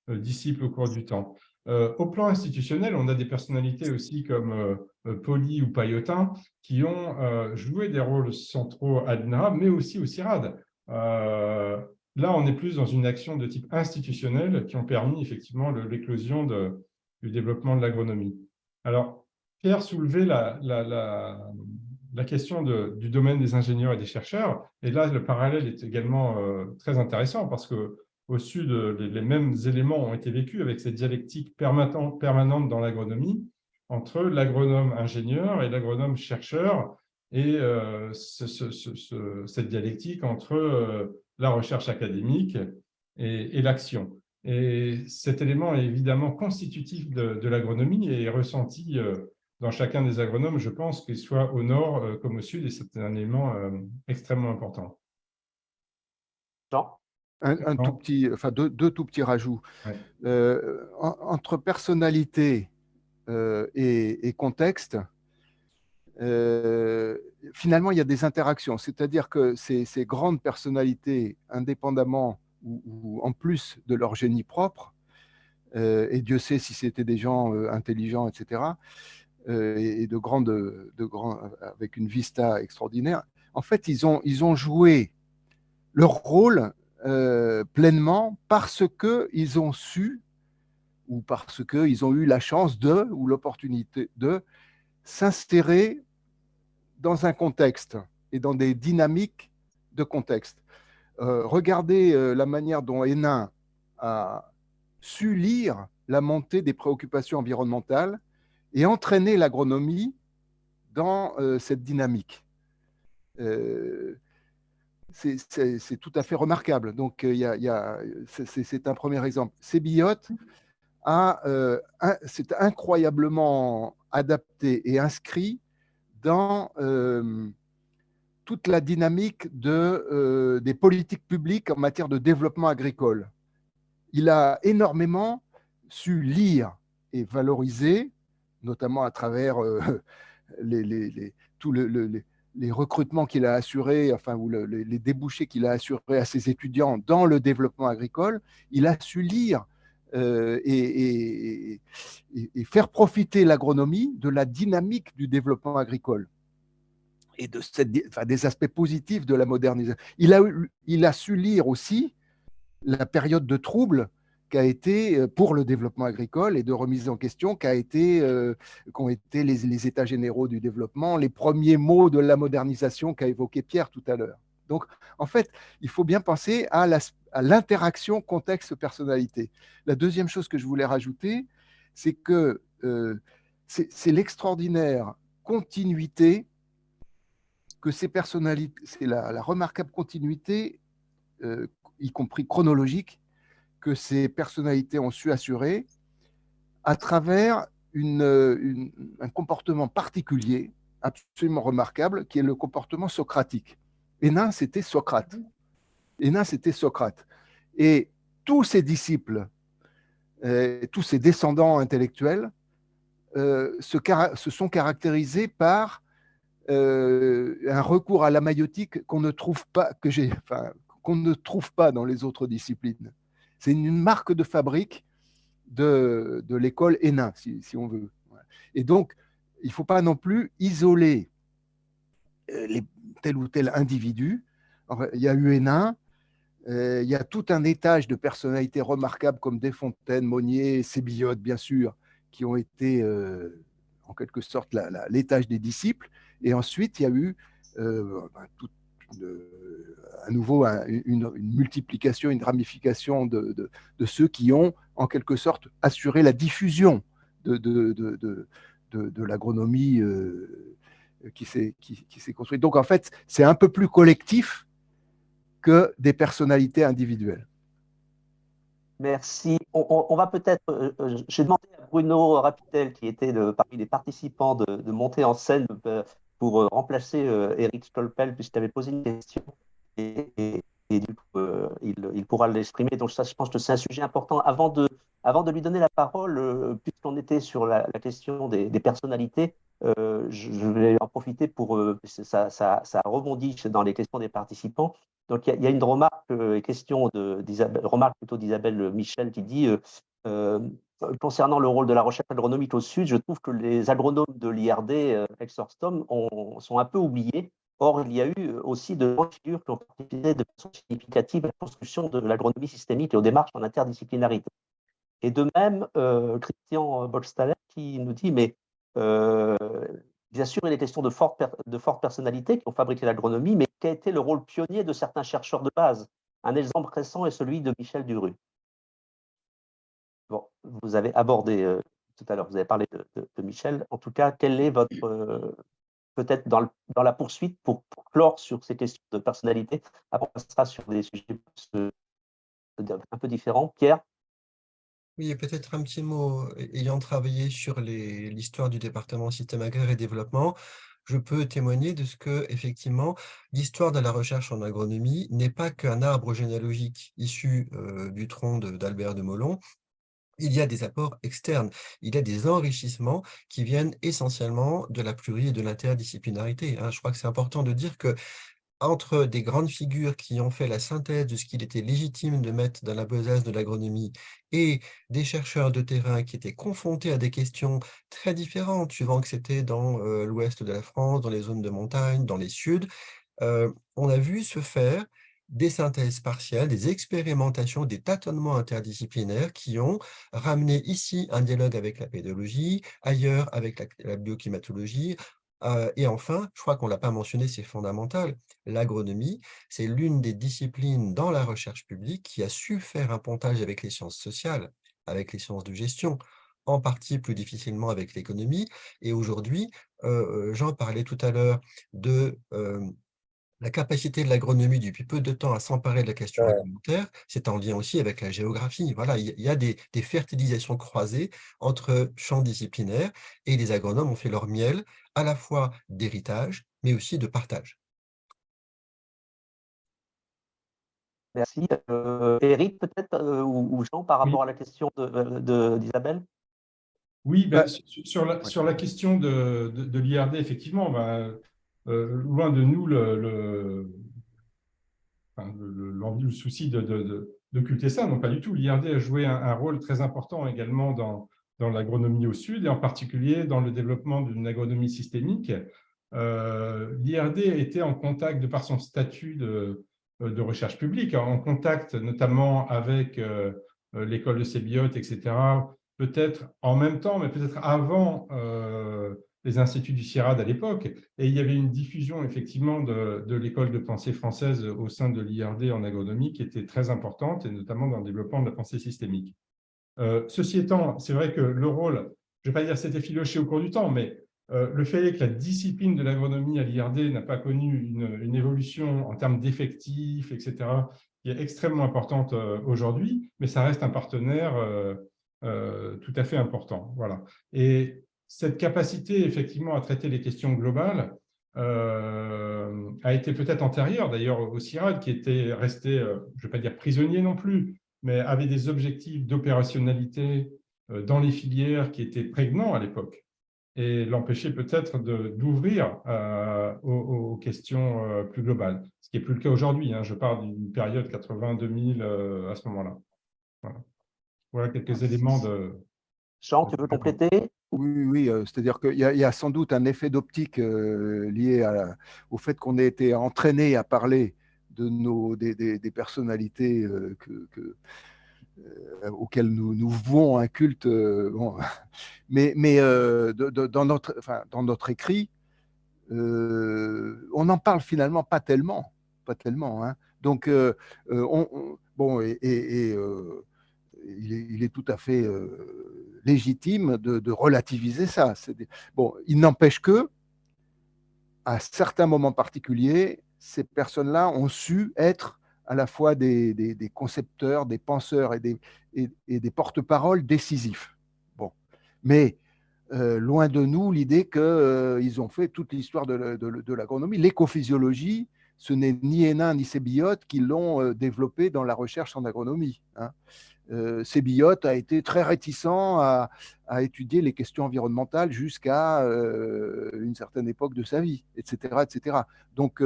disciples au cours du temps. Au plan institutionnel, on a des personnalités aussi comme Poli ou Paillotin qui ont joué des rôles centraux à l'INRA, mais aussi au CIRAD. Là, on est plus dans une action de type institutionnel qui ont permis effectivement l'éclosion du développement de l'agronomie. Alors, Pierre soulevait la question du domaine des ingénieurs et des chercheurs. Et là, le parallèle est également très intéressant parce qu'au sud, les mêmes éléments ont été vécus avec cette dialectique permanente dans l'agronomie entre l'agronome ingénieur et l'agronome chercheur et cette dialectique entre la recherche académique et l'action. Et cet élément est évidemment constitutif de l'agronomie et est ressenti dans chacun des agronomes, je pense, qu'il soit au nord comme au sud, et c'est un élément extrêmement important. Jean? Un tout petit, enfin deux tout petits rajouts. Ouais. Entre personnalité et contexte, finalement, il y a des interactions. C'est-à-dire que ces grandes personnalités, indépendamment ou en plus de leur génie propre, et Dieu sait si c'était des gens intelligents, etc., et de grands, avec une vista extraordinaire, en fait, ils ont joué leur rôle pleinement parce qu'ils ont su ou parce qu'ils ont eu la chance ou l'opportunité de s'insérer dans un contexte et dans des dynamiques de contexte. Regardez la manière dont Hénin a su lire la montée des préoccupations environnementales et entraîner l'agronomie dans cette dynamique. c'est tout à fait remarquable. Donc, c'est un premier exemple. Sébillot c'est incroyablement adapté et inscrit dans toute la dynamique des politiques publiques en matière de développement agricole. Il a énormément su lire et valoriser, notamment à travers tous les recrutements qu'il a assurés, enfin, ou les débouchés qu'il a assurés à ses étudiants dans le développement agricole. Il a su lire et faire profiter l'agronomie de la dynamique du développement agricole et des aspects positifs de la modernisation. Il a su lire aussi la période de trouble qu'a été pour le développement agricole et de remise en question qu'ont été les états généraux du développement, les premiers mots de la modernisation qu'a évoqué Pierre tout à l'heure. Donc, en fait, il faut bien penser à l'interaction contexte-personnalité. La deuxième chose que je voulais rajouter, c'est que c'est l'extraordinaire continuité que ces personnalités, c'est la remarquable continuité, y compris chronologique, que ces personnalités ont su assurer à travers un comportement particulier, absolument remarquable, qui est le comportement socratique. Hénin, c'était Socrate. Hénin, c'était Socrate. Et tous ses disciples, tous ses descendants intellectuels, se sont caractérisés par un recours à la maïotique qu'on ne trouve pas, qu'on ne trouve pas dans les autres disciplines. C'est une marque de fabrique de l'école Hénin, si on veut. Et donc, il ne faut pas non plus isoler tel ou tel individu. Alors, il y a eu Hénin, il y a tout un étage de personnalités remarquables comme Desfontaines, Monnier, Sébillot, bien sûr, qui ont été en quelque sorte l'étage des disciples. Et ensuite, il y a eu à nouveau une multiplication, une ramification de ceux qui ont en quelque sorte assuré la diffusion de l'agronomie qui s'est construite. Donc en fait, c'est un peu plus collectif que des personnalités individuelles. Merci. On va peut-être. J'ai demandé à Bruno Rapitel, qui était parmi les participants, de monter en scène pour remplacer Eric Stolpel, puisqu'il avait posé une question. Et du coup, il pourra l'exprimer. Donc, ça, je pense que c'est un sujet important. Avant de lui donner la parole, puisqu'on était sur la question des personnalités, je vais en profiter ça rebondit dans les questions des participants. Donc, il y a une remarque, remarque plutôt d'Isabelle Michel qui dit concernant le rôle de la recherche agronomique au Sud, je trouve que les agronomes de l'IRD, ex-Orstom, sont un peu oubliés. Or, il y a eu aussi de grandes figures qui ont participé de façon significative à la construction de l'agronomie systémique et aux démarches en interdisciplinarité. Et de même, Christian Bolstaller qui nous dit, mais bien sûr, il est question de fortes personnalités qui ont fabriqué l'agronomie, mais quel a été le rôle pionnier de certains chercheurs de base? Un exemple récent est celui de Michel Duru. Bon, vous avez abordé tout à l'heure, vous avez parlé de Michel. En tout cas, quel est votre peut-être dans la poursuite pour clore sur ces questions de personnalité? Après, on passera sur des sujets un peu différents. Pierre? Oui, et peut-être un petit mot, ayant travaillé sur l'histoire du département système agraire et développement, je peux témoigner de ce que, effectivement, l'histoire de la recherche en agronomie n'est pas qu'un arbre généalogique issu du tronc d'Albert de Molon. Il y a des apports externes, il y a des enrichissements qui viennent essentiellement de la pluri et de l'interdisciplinarité, hein. Je crois que c'est important de dire que entre des grandes figures qui ont fait la synthèse de ce qu'il était légitime de mettre dans la besace de l'agronomie et des chercheurs de terrain qui étaient confrontés à des questions très différentes, suivant que c'était dans l'ouest de la France, dans les zones de montagne, dans les suds, on a vu se faire des synthèses partielles, des expérimentations, des tâtonnements interdisciplinaires qui ont ramené ici un dialogue avec la pédologie, ailleurs avec la bioclimatologie, et enfin, je crois qu'on ne l'a pas mentionné, c'est fondamental, l'agronomie, c'est l'une des disciplines dans la recherche publique qui a su faire un pontage avec les sciences sociales, avec les sciences de gestion, en partie plus difficilement avec l'économie. Et aujourd'hui, Jean parlait tout à l'heure de La capacité de l'agronomie depuis peu de temps à s'emparer de la question alimentaire, c'est en lien aussi avec la géographie. Voilà, il y a des fertilisations croisées entre champs disciplinaires et les agronomes ont fait leur miel à la fois d'héritage, mais aussi de partage. Merci. Eric, peut-être, ou Jean, par Oui, rapport à la question d'Isabelle? oui, Bah, sur la question de l'IRD, effectivement, loin de nous l'envie ou le souci d'occulter ça. Non, pas du tout. L'IRD a joué un rôle très important également dans l'agronomie au Sud, et en particulier dans le développement d'une agronomie systémique. L'IRD était en contact, de par son statut de recherche publique, en contact notamment avec l'école de Sébiote, etc., peut-être en même temps, mais peut-être avant les instituts du CIRAD à l'époque. Et il y avait une diffusion effectivement de l'école de pensée française au sein de l'IRD en agronomie qui était très importante, et notamment dans le développement de la pensée systémique. Ceci étant, c'est vrai que le rôle, je ne vais pas dire s'est effiloché au cours du temps, mais le fait est que la discipline de l'agronomie à l'IRD n'a pas connu une évolution en termes d'effectifs, etc., qui est extrêmement importante aujourd'hui, mais ça reste un partenaire tout à fait important. Voilà. Et cette capacité, effectivement, à traiter les questions globales a été peut-être antérieure, d'ailleurs, au CIRAD, qui était resté, je ne vais pas dire prisonnier non plus, mais avait des objectifs d'opérationnalité dans les filières qui étaient prégnants à l'époque, et l'empêcher peut-être d'ouvrir aux questions plus globales, ce qui n'est plus le cas aujourd'hui. Hein. Je parle d'une période 80-2000 à ce moment-là. Voilà. Voilà quelques éléments Jean, tu veux compléter? Oui, oui, c'est-à-dire qu'il y a sans doute un effet d'optique lié au fait qu'on ait été entraîné à parler des personnalités auxquelles nous vouons un culte. Bon. Mais dans notre écrit, on n'en parle finalement pas tellement. Pas tellement, hein. Donc, bon, il est tout à fait légitime de relativiser ça. Bon, il n'empêche que, à certains moments particuliers, ces personnes-là ont su être à la fois des concepteurs, des penseurs et des porte-paroles décisifs. Bon. Mais loin de nous l'idée qu'ils ont fait toute l'histoire de l'agronomie. L'écophysiologie, ce n'est ni Hénin ni Sébiote qui l'ont développé dans la recherche en agronomie. Hein. Sébiote a été très réticent à étudier les questions environnementales jusqu'à une certaine époque de sa vie, etc. etc. Donc,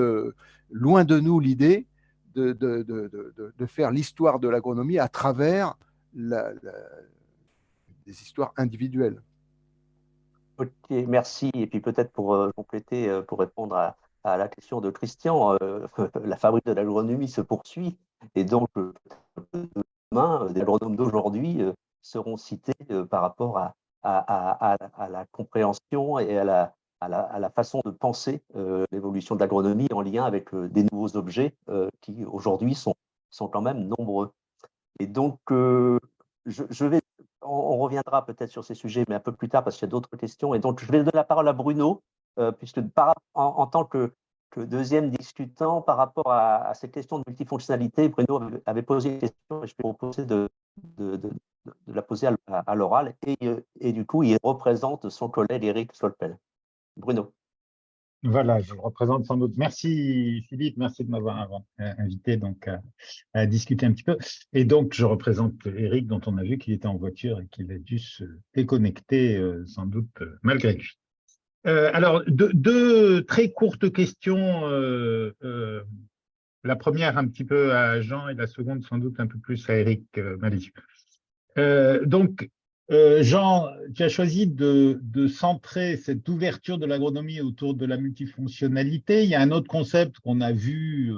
loin de nous l'idée de faire l'histoire de l'agronomie à travers des histoires individuelles. Ok, merci. Et puis peut-être pour compléter, pour répondre à la question de Christian, la fabrique de l'agronomie se poursuit. Et donc, demain, des agronomes d'aujourd'hui seront cités par rapport à la compréhension et à la façon de penser l'évolution de l'agronomie en lien avec des nouveaux objets qui aujourd'hui sont quand même nombreux. Et donc, on reviendra peut-être sur ces sujets, mais un peu plus tard parce qu'il y a d'autres questions. Et donc, je vais donner la parole à Bruno, puisque en tant que deuxième discutant par rapport à ces questions de multifonctionnalité, Bruno avait posé une question et je vais proposer de la poser à l'oral. Et du coup, il représente son collègue Eric Stolpel. Bruno. Voilà, je le représente sans doute. Merci Philippe, merci de m'avoir invité donc à discuter un petit peu. Et donc, je représente Eric, dont on a vu qu'il était en voiture et qu'il a dû se déconnecter sans doute malgré lui. Alors, deux très courtes questions. La première un petit peu à Jean et la seconde sans doute un peu plus à Eric Malizieux. Donc, Jean, tu as choisi de centrer cette ouverture de l'agronomie autour de la multifonctionnalité. Il y a un autre concept qu'on a vu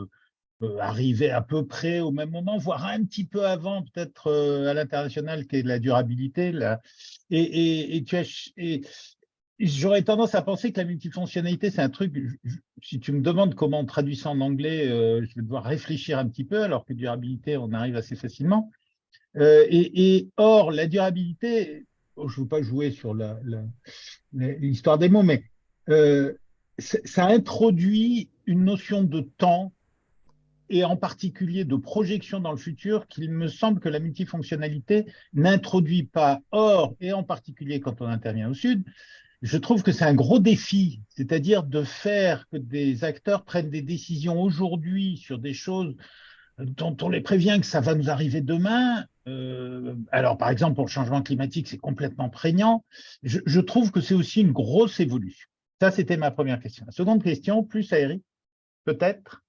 arriver à peu près au même moment, voire un petit peu avant, peut-être à l'international, qui est la durabilité. Là. Et j'aurais tendance à penser que la multifonctionnalité, c'est un truc, si tu me demandes comment on traduit ça en anglais, je vais devoir réfléchir un petit peu, alors que durabilité, on arrive assez facilement. Or, la durabilité, je ne veux pas jouer sur l'histoire des mots, mais ça introduit une notion de temps et en particulier de projection dans le futur qu'il me semble que la multifonctionnalité n'introduit pas. Or, et en particulier quand on intervient au Sud, je trouve que c'est un gros défi, c'est-à-dire de faire que des acteurs prennent des décisions aujourd'hui sur des choses dont on les prévient que ça va nous arriver demain. Alors, par exemple, pour le changement climatique, c'est complètement prégnant. Je trouve que c'est aussi une grosse évolution. Ça, c'était ma première question. La seconde question, plus à Eric, peut-être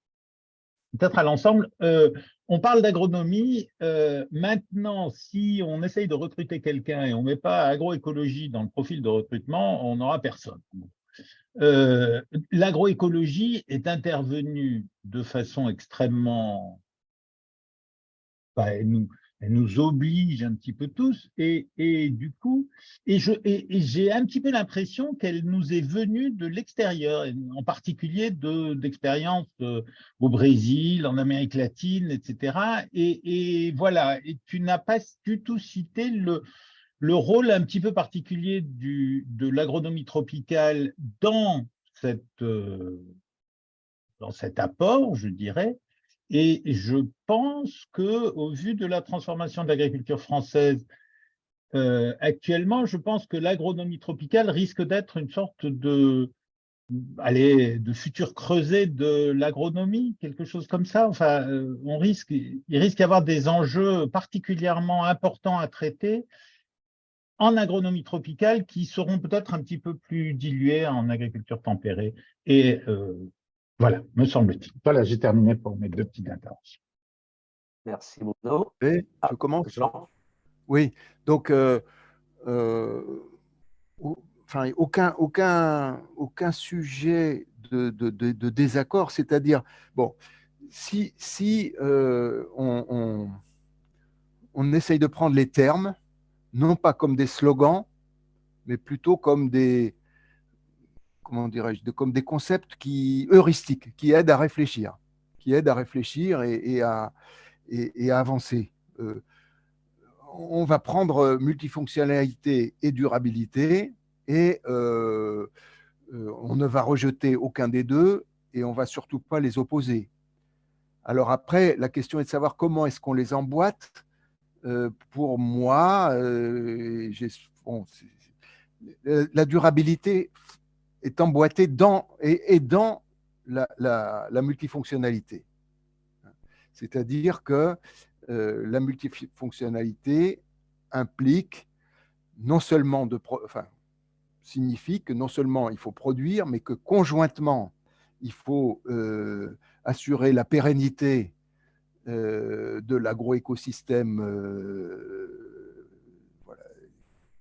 à l'ensemble. On parle d'agronomie. Maintenant, si on essaye de recruter quelqu'un et on ne met pas agroécologie dans le profil de recrutement, on n'aura personne. L'agroécologie est intervenue de façon extrêmement... elle nous oblige un petit peu tous, et du coup, j'ai un petit peu l'impression qu'elle nous est venue de l'extérieur, en particulier d'expériences au Brésil, en Amérique latine, etc. Et voilà, et tu n'as pas du tout cité le rôle un petit peu particulier de l'agronomie tropicale dans cet apport, je dirais. Et je pense qu'au vu de la transformation de l'agriculture française actuellement, je pense que l'agronomie tropicale risque d'être une sorte de futur creuset de l'agronomie, quelque chose comme ça. Enfin, il risque d'y avoir des enjeux particulièrement importants à traiter en agronomie tropicale qui seront peut-être un petit peu plus dilués en agriculture tempérée. Et voilà, me semble-t-il. Voilà, j'ai terminé pour mes 2 petites interventions. Merci Bruno. Et je commence. Jean. Oui, donc enfin, aucun sujet de désaccord, c'est-à-dire, bon, si on essaye de prendre les termes, non pas comme des slogans, mais plutôt comme des, comment dirais-je, comme des concepts heuristiques, qui aident à réfléchir, et à avancer. On va prendre multifonctionnalité et durabilité, et on ne va rejeter aucun des deux, et on ne va surtout pas les opposer. Alors après, la question est de savoir comment est-ce qu'on les emboîte. Pour moi, la durabilité est emboîtée dans la multifonctionnalité. C'est-à-dire que la multifonctionnalité implique non seulement signifie que non seulement il faut produire, mais que conjointement, il faut assurer la pérennité de l'agroécosystème. Voilà.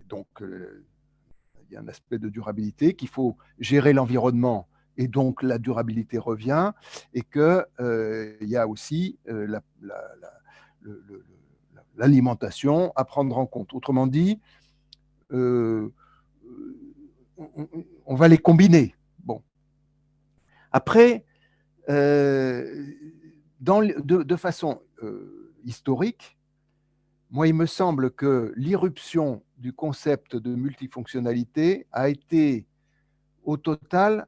Donc, il y a un aspect de durabilité, qu'il faut gérer l'environnement, et donc la durabilité revient, et qu'il y a aussi l'alimentation à prendre en compte. Autrement dit, on va les combiner. Bon. Après, de façon historique, moi, il me semble que l'irruption du concept de multifonctionnalité a été, au total,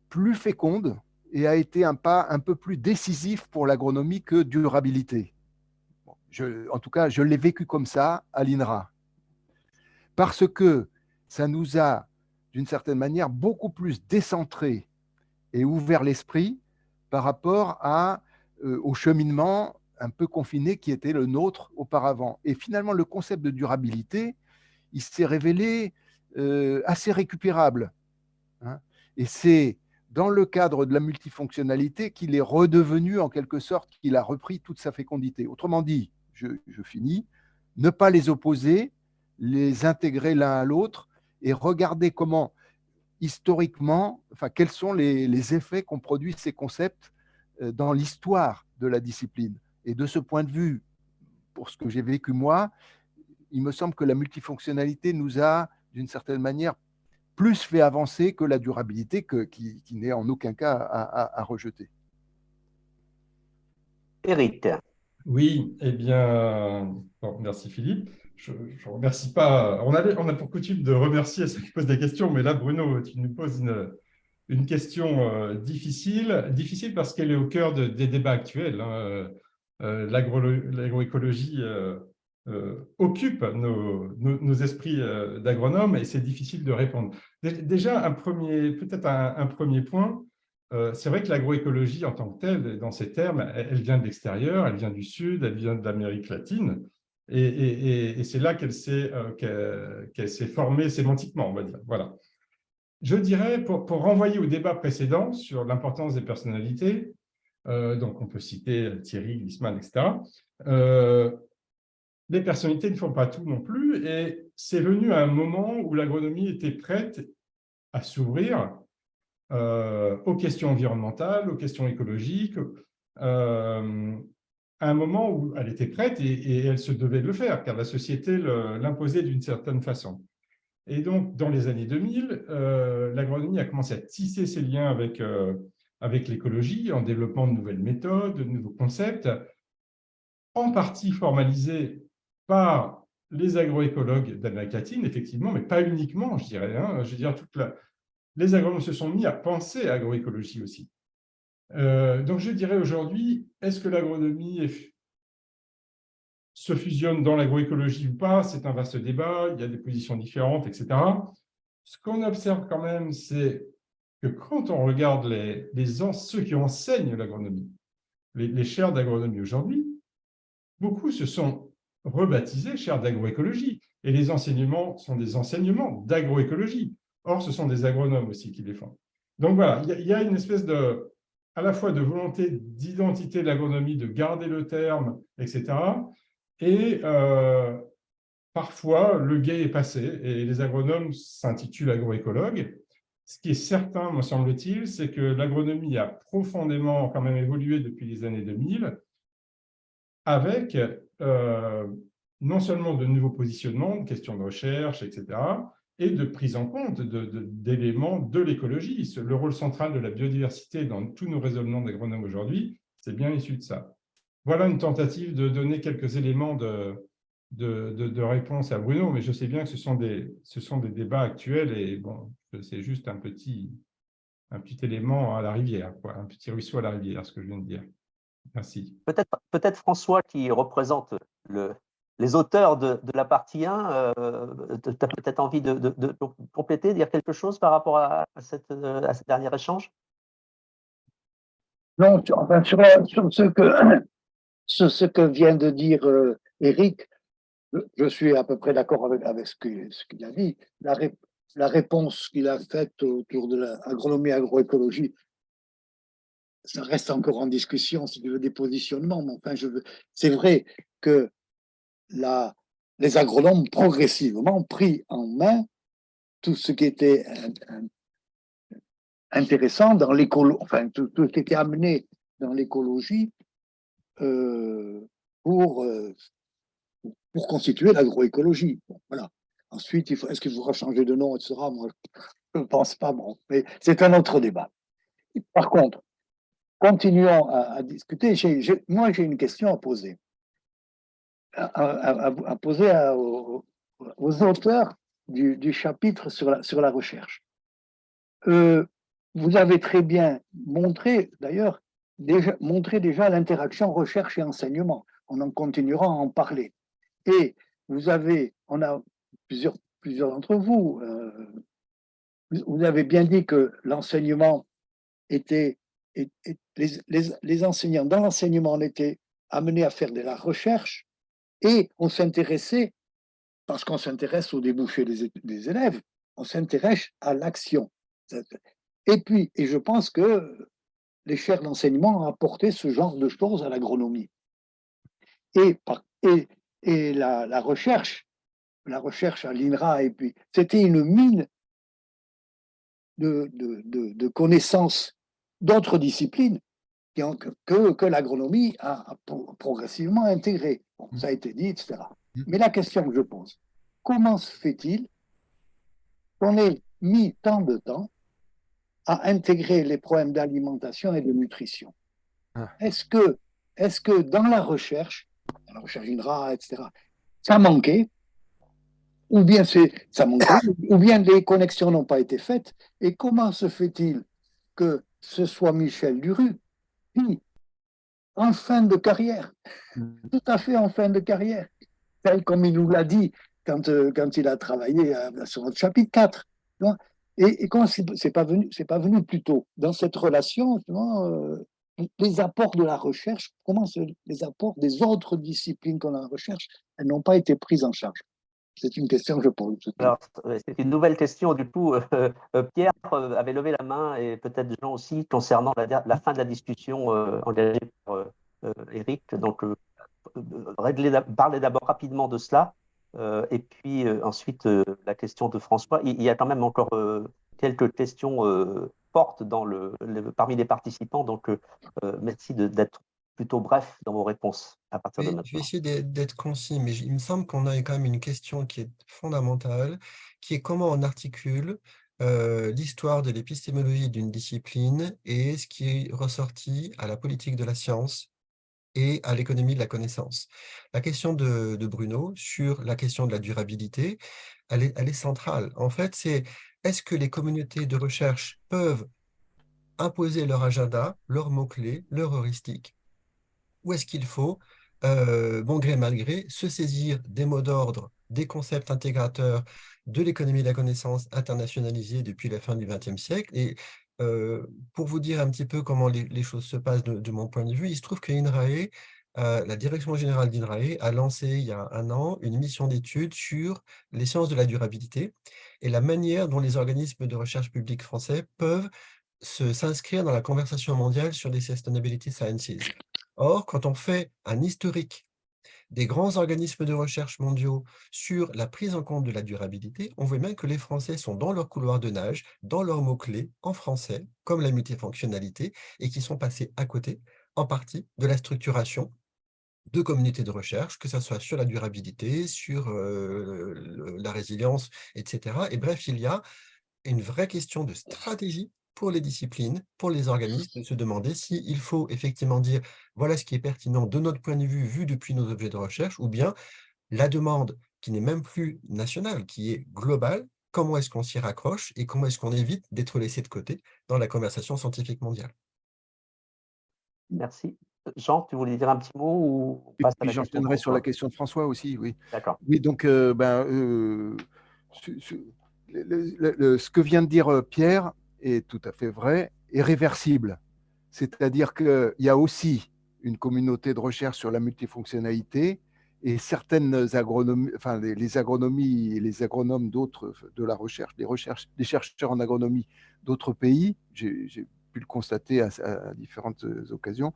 plus féconde et a été un pas un peu plus décisif pour l'agronomie que durabilité. Bon, en tout cas, je l'ai vécu comme ça à l'INRA. Parce que ça nous a, d'une certaine manière, beaucoup plus décentré et ouvert l'esprit par rapport au cheminement un peu confiné qui était le nôtre auparavant. Et finalement, le concept de durabilité, il s'est révélé assez récupérable. Hein. Et c'est dans le cadre de la multifonctionnalité qu'il est redevenu, en quelque sorte, qu'il a repris toute sa fécondité. Autrement dit, je finis, ne pas les opposer, les intégrer l'un à l'autre et regarder comment, historiquement, quels sont les effets qu'ont produit ces concepts dans l'histoire de la discipline. Et de ce point de vue, pour ce que j'ai vécu moi, il me semble que la multifonctionnalité nous a, d'une certaine manière, plus fait avancer que la durabilité, qui n'est en aucun cas à rejeter. Éric. Oui, eh bien, bon, merci Philippe. Je ne remercie pas. On a pour coutume de remercier ceux qui posent des questions, mais là, Bruno, tu nous poses une question difficile parce qu'elle est au cœur des débats actuels. Hein. L'agroécologie occupe nos esprits d'agronomes et c'est difficile de répondre. Déjà, peut-être un premier point, c'est vrai que l'agroécologie en tant que telle, dans ces termes, elle vient de l'extérieur, elle vient du Sud, elle vient de l'Amérique latine, et c'est là qu'elle s'est formée sémantiquement, on va dire. Voilà. Je dirais, pour renvoyer au débat précédent sur l'importance des personnalités, donc on peut citer Thierry, Liessmann, etc., les personnalités ne font pas tout non plus, et c'est venu à un moment où l'agronomie était prête à s'ouvrir aux questions environnementales, aux questions écologiques, à un moment où elle était prête et elle se devait de le faire, car la société l'imposait d'une certaine façon. Et donc, dans les années 2000, l'agronomie a commencé à tisser ses liens avec l'écologie en développant de nouvelles méthodes, de nouveaux concepts, en partie formalisés par les agroécologues d'Amérique latine, effectivement, mais pas uniquement, je dirais. Hein. Je veux dire, les agronomes se sont mis à penser à l'agroécologie aussi. Donc, je dirais aujourd'hui, est-ce que l'agronomie se fusionne dans l'agroécologie ou pas? C'est un vaste débat, il y a des positions différentes, etc. Ce qu'on observe quand même, c'est que quand on regarde ceux qui enseignent l'agronomie, les chaires d'agronomie aujourd'hui, beaucoup se sont rebaptisés chaires d'agroécologie. Et les enseignements sont des enseignements d'agroécologie. Or, ce sont des agronomes aussi qui les font. Donc voilà, il y a une espèce à la fois de volonté d'identité de l'agronomie, de garder le terme, etc. Et parfois, le gué est passé et les agronomes s'intitulent agroécologues. Ce qui est certain, me semble-t-il, c'est que l'agronomie a profondément quand même évolué depuis les années 2000 avec non seulement de nouveaux positionnements, de questions de recherche, etc., et de prise en compte d'éléments de l'écologie. Le rôle central de la biodiversité dans tous nos raisonnements d'agronomes aujourd'hui, c'est bien issu de ça. Voilà une tentative de donner quelques éléments de réponse à Bruno, mais je sais bien que ce sont des débats actuels et bon, c'est juste un petit élément à la rivière, quoi, un petit ruisseau à la rivière, ce que je viens de dire. Merci. Peut-être François, qui représente les auteurs de la partie 1, tu as peut-être envie de compléter, dire quelque chose par rapport à ce dernier échange? Non, enfin, sur ce que vient de dire Éric, je suis à peu près d'accord avec ce qu'il a dit. La réponse qu'il a faite autour de l'agronomie agroécologie, ça reste encore en discussion, si tu veux, des positionnements. Mais enfin, c'est vrai que les agronomes progressivement ont pris en main tout ce qui était intéressant dans l'écologie, enfin, tout ce qui était amené dans l'écologie pour constituer l'agroécologie. Bon, voilà. Ensuite, est-ce qu'il faudra changer de nom, etc. Moi, je ne pense pas, bon, mais c'est un autre débat. Par contre, continuons à discuter. Moi, j'ai une question à poser. À poser aux auteurs du chapitre sur la recherche. Vous avez très bien montré, d'ailleurs, déjà l'interaction recherche et enseignement. On en continuera à en parler. Et on a plusieurs d'entre vous, vous avez bien dit que l'enseignement les enseignants dans l'enseignement, on était amenés à faire de la recherche et on s'intéressait, parce qu'on s'intéresse aux débouchés des élèves, on s'intéresse à l'action. Et je pense que les chaires d'enseignement ont apporté ce genre de choses à l'agronomie. Et la recherche à l'INRA, et puis c'était une mine de connaissances d'autres disciplines que l'agronomie a progressivement intégré. Bon, ça a été dit, etc. Mais la question que je pose, comment se fait-il qu'on ait mis tant de temps à intégrer les problèmes d'alimentation et de nutrition? Est-ce que dans la recherche INRA, etc., ça manquait, ou bien ça manquait, ou bien les connexions n'ont pas été faites, et comment se fait-il que ce soit Michel Duru, qui, en fin de carrière, tout à fait en fin de carrière, tel comme il nous l'a dit quand il a travaillé sur notre chapitre 4. Tu vois. Et comment c'est pas venu plus tôt dans cette relation, tu vois, les apports de la recherche, les apports des autres disciplines qu'on a en recherche, elles n'ont pas été prises en charge. C'est une question que je pose. Alors, c'est une nouvelle question. Du coup, Pierre avait levé la main et peut-être Jean aussi concernant la fin de la discussion engagée par Éric. Donc, parler d'abord rapidement de cela et puis ensuite la question de François. Il y a quand même encore quelques questions fortes parmi les participants. Donc, merci d'être plutôt bref dans vos réponses à partir de Je vais maintenant. essayer d'être concis, mais il me semble qu'on a quand même une question qui est fondamentale, qui est comment on articule l'histoire de l'épistémologie d'une discipline et ce qui est ressorti à la politique de la science et à l'économie de la connaissance. La question de Bruno sur la question de la durabilité, elle est centrale. En fait, c'est est-ce que les communautés de recherche peuvent imposer leur agenda, leurs mots-clés, leurs heuristiques, ou est-ce qu'il faut, bon gré mal gré, se saisir des mots d'ordre, des concepts intégrateurs de l'économie de la connaissance internationalisée depuis la fin du XXe siècle. Et pour vous dire un petit peu comment les choses se passent de mon point de vue, il se trouve que INRAE, la direction générale d'INRAE a lancé il y a un an une mission d'étude sur les sciences de la durabilité et la manière dont les organismes de recherche publics français peuvent s'inscrire dans la conversation mondiale sur les sustainability sciences. Or, quand on fait un historique des grands organismes de recherche mondiaux sur la prise en compte de la durabilité, on voit bien que les Français sont dans leur couloir de nage, dans leurs mots-clés, en français, comme la multifonctionnalité, et qui sont passés à côté, en partie, de la structuration de communautés de recherche, que ce soit sur la durabilité, sur la résilience, etc. Et bref, il y a une vraie question de stratégie pour les disciplines, pour les organismes, de se demander s'il faut effectivement dire voilà ce qui est pertinent de notre point de vue, vu depuis nos objets de recherche, ou bien la demande qui n'est même plus nationale, qui est globale, comment est-ce qu'on s'y raccroche et comment est-ce qu'on évite d'être laissé de côté dans la conversation scientifique mondiale. Merci. Jean, tu voulais dire un petit mot ou on Et passe à puis la question de j'enchaînerai sur la François? question de François aussi, oui. D'accord. Oui, donc ce que vient de dire Pierre est tout à fait vrai et réversible. C'est-à-dire qu'il y a aussi une communauté de recherche sur la multifonctionnalité et certaines agronomies, enfin les agronomies et les agronomes d'autres de la recherche, des chercheurs en agronomie d'autres pays, j'ai pu le constater à différentes occasions,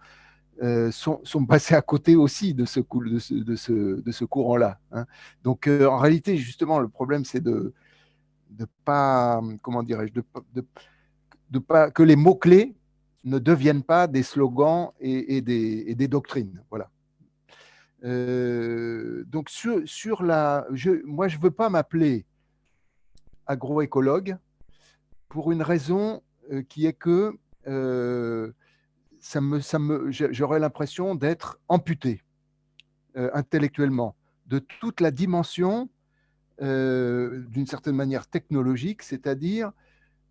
sont passés à côté aussi de ce courant-là. Hein. Donc, en réalité, justement, le problème, c'est de pas, comment dirais-je, de pas que les mots-clés ne deviennent pas des slogans et des doctrines. Voilà. Donc, moi, je ne veux pas m'appeler agroécologue pour une raison qui est que j'aurais l'impression d'être amputé intellectuellement de toute la dimension, d'une certaine manière technologique, c'est-à-dire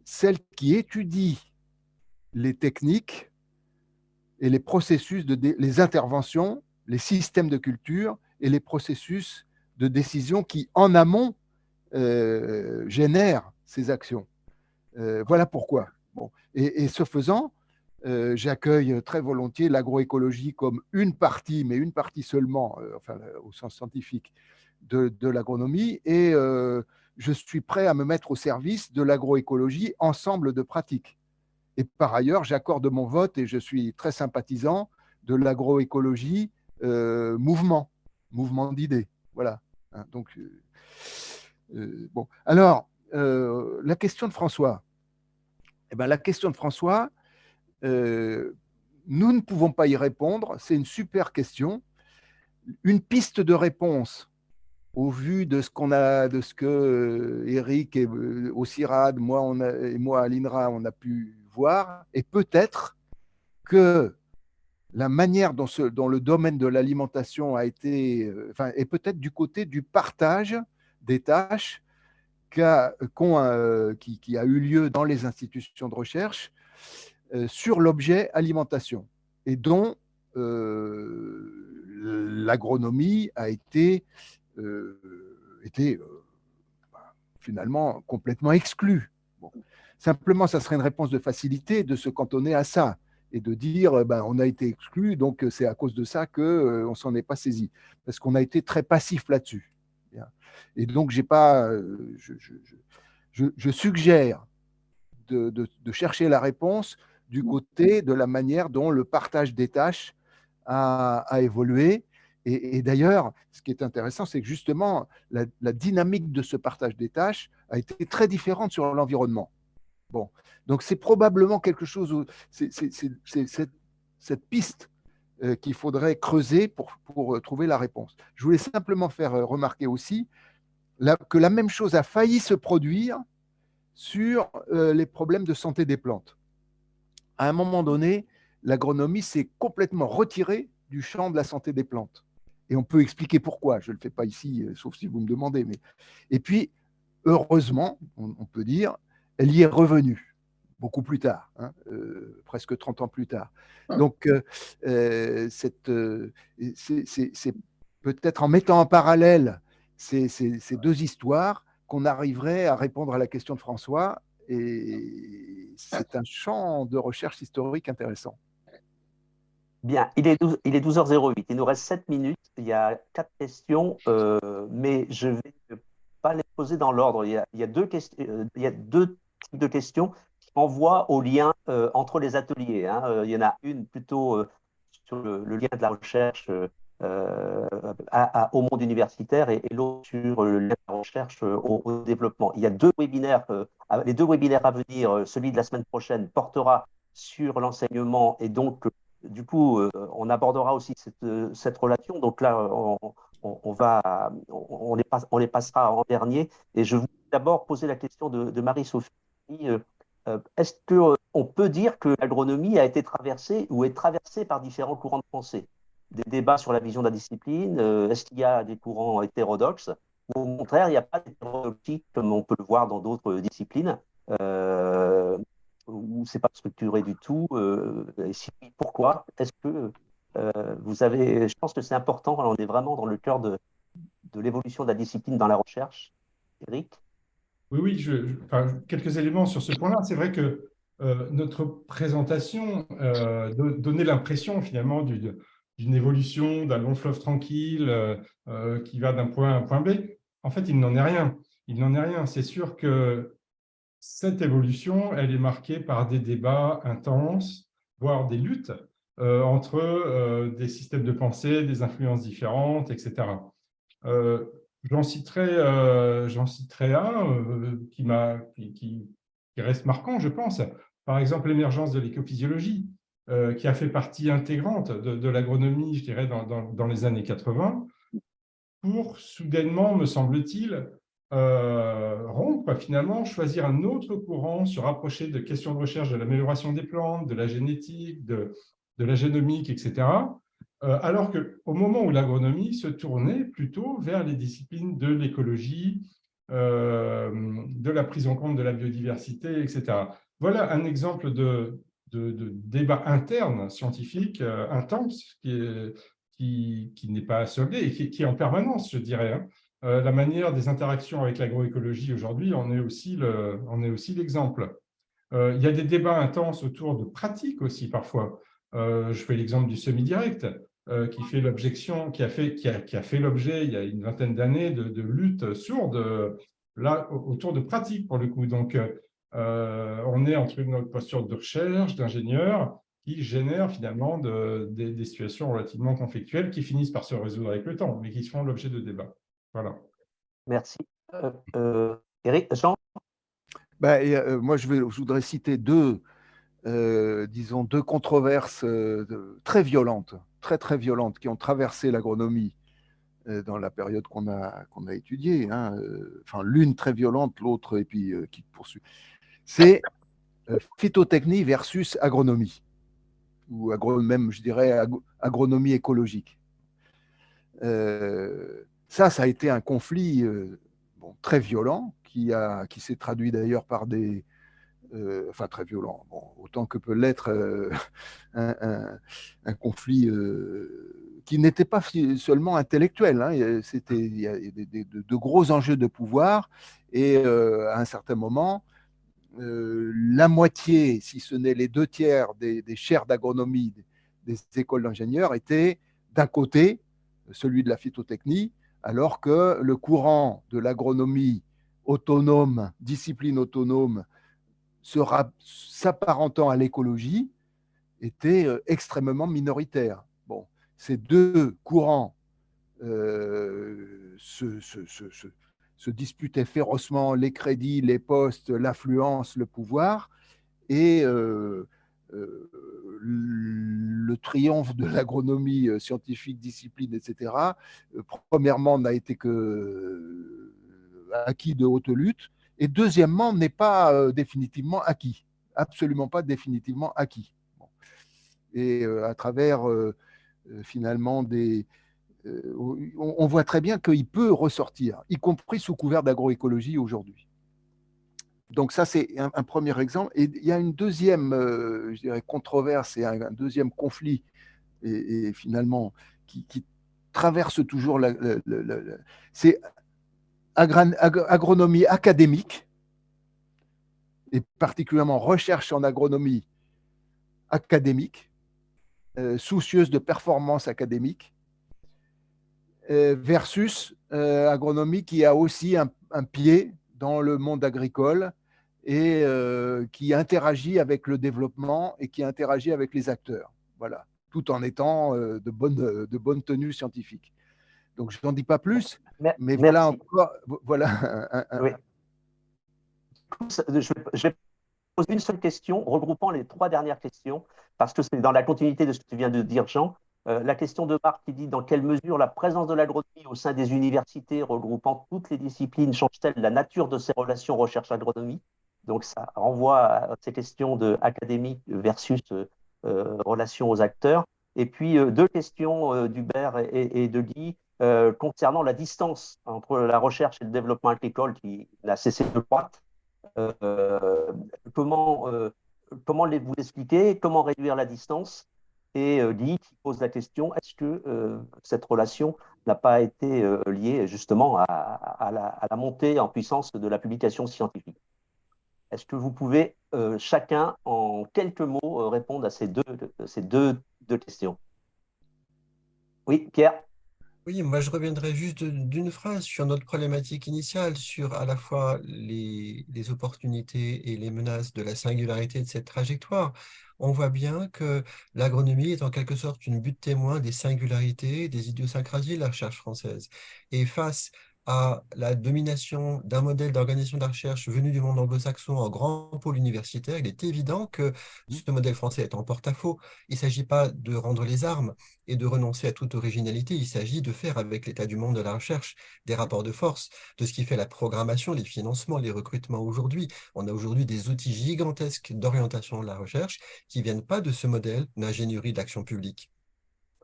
celle qui étudie les techniques et les processus, les interventions, les systèmes de culture et les processus de décision qui, en amont, génèrent ces actions. Voilà pourquoi. Bon. Et ce faisant, j'accueille très volontiers l'agroécologie comme une partie, mais une partie seulement, enfin, au sens scientifique, de l'agronomie. Et je suis prêt à me mettre au service de l'agroécologie ensemble de pratiques. Et par ailleurs, j'accorde mon vote et je suis très sympathisant de l'agroécologie mouvement d'idées. Voilà. Hein, donc, bon. Alors, la question de François. Eh ben, la question de François, nous ne pouvons pas y répondre. C'est une super question. Une piste de réponse au vu de ce que Eric et au CIRAD, et moi à l'INRA, on a pu voir, et peut-être que la manière dont le domaine de l'alimentation a été, est peut-être du côté du partage des tâches qui a eu lieu dans les institutions de recherche sur l'objet alimentation, et dont l'agronomie a été finalement complètement exclue. Bon. Simplement, ça serait une réponse de facilité de se cantonner à ça et de dire on a été exclu, donc c'est à cause de ça qu'on ne s'en est pas saisi, parce qu'on a été très passif là-dessus. Et donc, je suggère de chercher la réponse du côté de la manière dont le partage des tâches a évolué. Et d'ailleurs, ce qui est intéressant, c'est que justement, la dynamique de ce partage des tâches a été très différente sur l'environnement. Bon, donc c'est probablement quelque chose où c'est cette piste qu'il faudrait creuser pour trouver la réponse. Je voulais simplement faire remarquer aussi que la même chose a failli se produire sur les problèmes de santé des plantes. À un moment donné, l'agronomie s'est complètement retirée du champ de la santé des plantes. Et on peut expliquer pourquoi. Je ne le fais pas ici, sauf si vous me demandez. Et puis, heureusement, on peut dire, elle y est revenue beaucoup plus tard, presque 30 ans plus tard. Donc, c'est peut-être en mettant en parallèle ces deux histoires qu'on arriverait à répondre à la question de François, et c'est un champ de recherche historique intéressant. Bien, il est 12h08, il nous reste 7 minutes, il y a 4 questions, mais je ne vais pas les poser dans l'ordre. Il y a deux types de questions qui envoient au lien entre les ateliers. Il y en a une plutôt sur le lien de la recherche au monde universitaire et l'autre sur le lien de la recherche au développement. Il y a deux webinaires, les deux webinaires à venir, celui de la semaine prochaine portera sur l'enseignement et donc du coup, on abordera aussi cette relation. Donc là, on les passera en dernier. Et je voulais d'abord poser la question de Marie-Sophie. Est-ce qu'on peut dire que l'agronomie a été traversée ou est traversée par différents courants de pensée? Des débats sur la vision de la discipline, est-ce qu'il y a des courants hétérodoxes? Ou au contraire, il n'y a pas d'hétérodoxie comme on peut le voir dans d'autres disciplines où c'est pas structuré du tout, et si oui, pourquoi? Est-ce que vous avez, je pense que c'est important, on est vraiment dans le cœur de l'évolution de la discipline dans la recherche. Eric? Oui, quelques éléments sur ce point-là. C'est vrai que notre présentation donnait l'impression finalement d'une évolution, d'un long fleuve tranquille qui va d'un point A à un point B. En fait, il n'en est rien. Il n'en est rien. C'est sûr que cette évolution, elle est marquée par des débats intenses, voire des luttes entre des systèmes de pensée, des influences différentes, etc. J'en citerai un qui reste marquant, je pense. Par exemple, l'émergence de l'écophysiologie, qui a fait partie intégrante de l'agronomie, je dirais, dans les années 80, pour soudainement, me semble-t-il, rompre, finalement, choisir un autre courant, se rapprocher de questions de recherche de l'amélioration des plantes, de la génétique, de la génomique, etc. Alors qu'au moment où l'agronomie se tournait plutôt vers les disciplines de l'écologie, de la prise en compte de la biodiversité, etc. Voilà un exemple de débat interne scientifique intense qui n'est pas solde et qui est en permanence, je dirais. La manière des interactions avec l'agroécologie aujourd'hui en est aussi l'exemple. Il y a des débats intenses autour de pratiques aussi parfois. Je fais l'exemple du semi-direct qui fait l'objection, qui a fait l'objet il y a une vingtaine d'années de luttes sourdes là autour de pratiques pour le coup. Donc on est entre une posture de recherche, d'ingénieur qui génère finalement des situations relativement conflictuelles qui finissent par se résoudre avec le temps, mais qui font l'objet de débats. Voilà. Merci. Eric, Jean? Moi, je voudrais citer deux controverses très violentes, très violentes, qui ont traversé l'agronomie dans la période qu'on a étudiée. Enfin, l'une très violente, l'autre, et puis qui poursuit. C'est phytotechnie versus agronomie, ou même, je dirais, agronomie écologique. Ça a été un conflit très violent qui s'est traduit d'ailleurs par des enfin très violent, bon, autant que peut l'être un conflit qui n'était pas seulement intellectuel, hein, il y a de gros enjeux de pouvoir, et à un certain moment, la moitié, si ce n'est les 2 tiers des chaires d'agronomie des écoles d'ingénieurs étaient d'un côté celui de la phytotechnie, alors que le courant de l'agronomie autonome, discipline autonome, s'apparentant à l'écologie, était extrêmement minoritaire. Bon, ces 2 courants se disputaient férocement les crédits, les postes, l'affluence, le pouvoir, et le triomphe de l'agronomie scientifique, discipline, etc., premièrement, n'a été que acquis de haute lutte, et deuxièmement, n'est pas définitivement acquis, absolument pas définitivement acquis. Bon. Et à travers finalement on voit très bien qu'il peut ressortir, y compris sous couvert d'agroécologie aujourd'hui. Donc ça, c'est un premier exemple. Et il y a une deuxième, je dirais, controverse et un deuxième conflit, et finalement, qui traverse toujours c'est agronomie académique, et particulièrement recherche en agronomie académique, soucieuse de performance académique, versus agronomie qui a aussi un pied dans le monde agricole, et qui interagit avec le développement et qui interagit avec les acteurs. Voilà, tout en étant de bonne tenue scientifique. Donc, je n'en dis pas plus, mais voilà encore. Voilà oui. Je vais poser une seule question, regroupant les 3 dernières questions, parce que c'est dans la continuité de ce que tu viens de dire, Jean. La question de Marc qui dit dans quelle mesure la présence de l'agronomie au sein des universités regroupant toutes les disciplines change-t-elle la nature de ces relations recherche-agronomie? Donc ça renvoie à ces questions de académique versus relation aux acteurs. Et puis 2 questions d'Hubert et de Guy concernant la distance entre la recherche et le développement agricole qui n'a cessé de croître. Comment vous l'expliquer, comment réduire la distance? Et Guy qui pose la question, est-ce que cette relation n'a pas été liée justement à la montée en puissance de la publication scientifique? Est-ce que vous pouvez chacun, en quelques mots, répondre à ces deux questions? Oui, Pierre? Oui, moi je reviendrai juste d'une phrase sur notre problématique initiale, sur à la fois les opportunités et les menaces de la singularité de cette trajectoire. On voit bien que l'agronomie est en quelque sorte une butte témoin des singularités, des idiosyncrasies de la recherche française. Et face à la domination d'un modèle d'organisation de la recherche venu du monde anglo-saxon en grand pôle universitaire, il est évident que ce modèle français est en porte-à-faux. Il ne s'agit pas de rendre les armes et de renoncer à toute originalité. Il s'agit de faire avec l'état du monde de la recherche des rapports de force, de ce qui fait la programmation, les financements, les recrutements aujourd'hui. On a aujourd'hui des outils gigantesques d'orientation de la recherche qui ne viennent pas de ce modèle d'ingénierie d'action publique.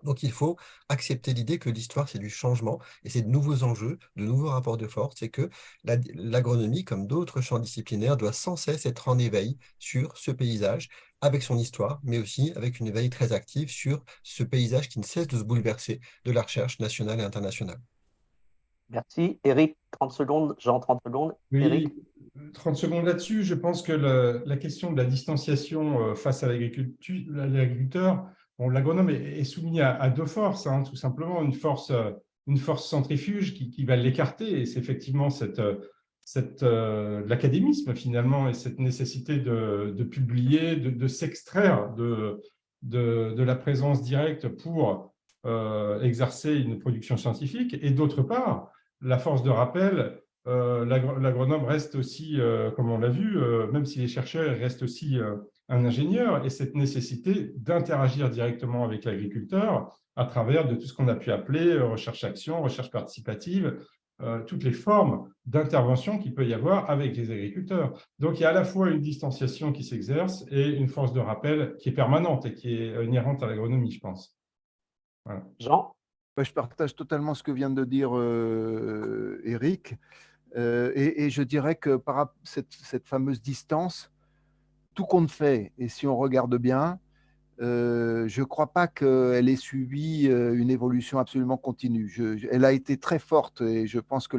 Donc il faut accepter l'idée que l'histoire, c'est du changement et c'est de nouveaux enjeux, de nouveaux rapports de force, et que l'agronomie, comme d'autres champs disciplinaires, doit sans cesse être en éveil sur ce paysage, avec son histoire, mais aussi avec une veille très active sur ce paysage qui ne cesse de se bouleverser de la recherche nationale et internationale. Merci. Eric, 30 secondes. Jean, 30 secondes. Oui, Eric? 30 secondes là-dessus. Je pense que la question de la distanciation face à l'agriculteur, bon, l'agronome est soumis à 2 forces, hein, tout simplement. Une force centrifuge qui va l'écarter, et c'est effectivement l'académisme finalement, et cette nécessité de publier, de s'extraire de la présence directe pour exercer une production scientifique. Et d'autre part, la force de rappel. L'agronome reste aussi, comme on l'a vu, même s'il est chercheur, il reste aussi un ingénieur, et cette nécessité d'interagir directement avec l'agriculteur à travers de tout ce qu'on a pu appeler recherche-action, recherche participative, toutes les formes d'intervention qu'il peut y avoir avec les agriculteurs. Donc, il y a à la fois une distanciation qui s'exerce et une force de rappel qui est permanente et qui est inhérente à l'agronomie, je pense. Voilà. Jean? Je partage totalement ce que vient de dire Eric. Et je dirais que par cette fameuse distance, tout compte fait, et si on regarde bien, je ne crois pas qu'elle ait suivi une évolution absolument continue. Elle a été très forte et je pense que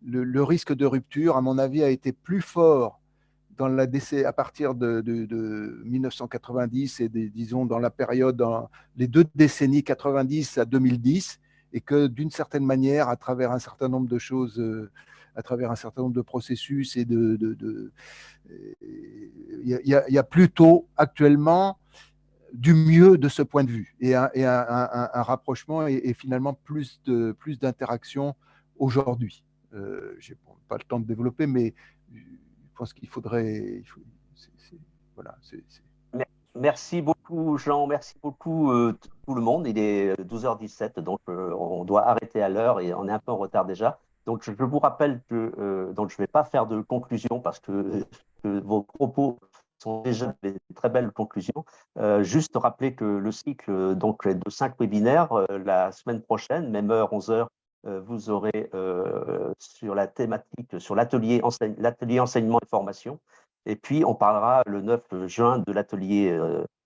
le risque de rupture, à mon avis, a été plus fort à partir de 1990 et disons dans la période, dans les 2 décennies 90 à 2010, et que d'une certaine manière, à travers un certain nombre de choses, à travers un certain nombre de processus, il y a plutôt actuellement du mieux de ce point de vue et un rapprochement et finalement plus d'interaction aujourd'hui. Je n'ai pas le temps de développer, mais je pense qu'il faudrait. Voilà, Merci beaucoup, Jean. Merci beaucoup, tout le monde. Il est 12h17, donc on doit arrêter à l'heure et on est un peu en retard déjà. Donc, je vous rappelle que donc je ne vais pas faire de conclusion parce que vos propos sont déjà des très belles conclusions. Juste rappeler que le cycle donc, est de 5 webinaires. La semaine prochaine, même heure, 11h, vous aurez sur la thématique, sur l'atelier enseignement et formation. Et puis, on parlera le 9 juin de l'atelier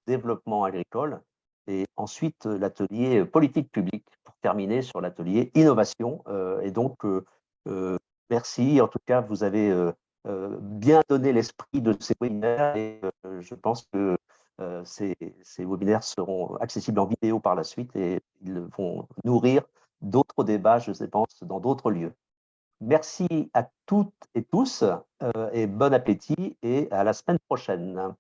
développement agricole et ensuite l'atelier politique publique pour terminer sur l'atelier innovation. Et donc, merci. En tout cas, vous avez bien donné l'esprit de ces webinaires et je pense que ces webinaires seront accessibles en vidéo par la suite et ils vont nourrir d'autres débats, je pense, dans d'autres lieux. Merci à toutes et tous et bon appétit et à la semaine prochaine.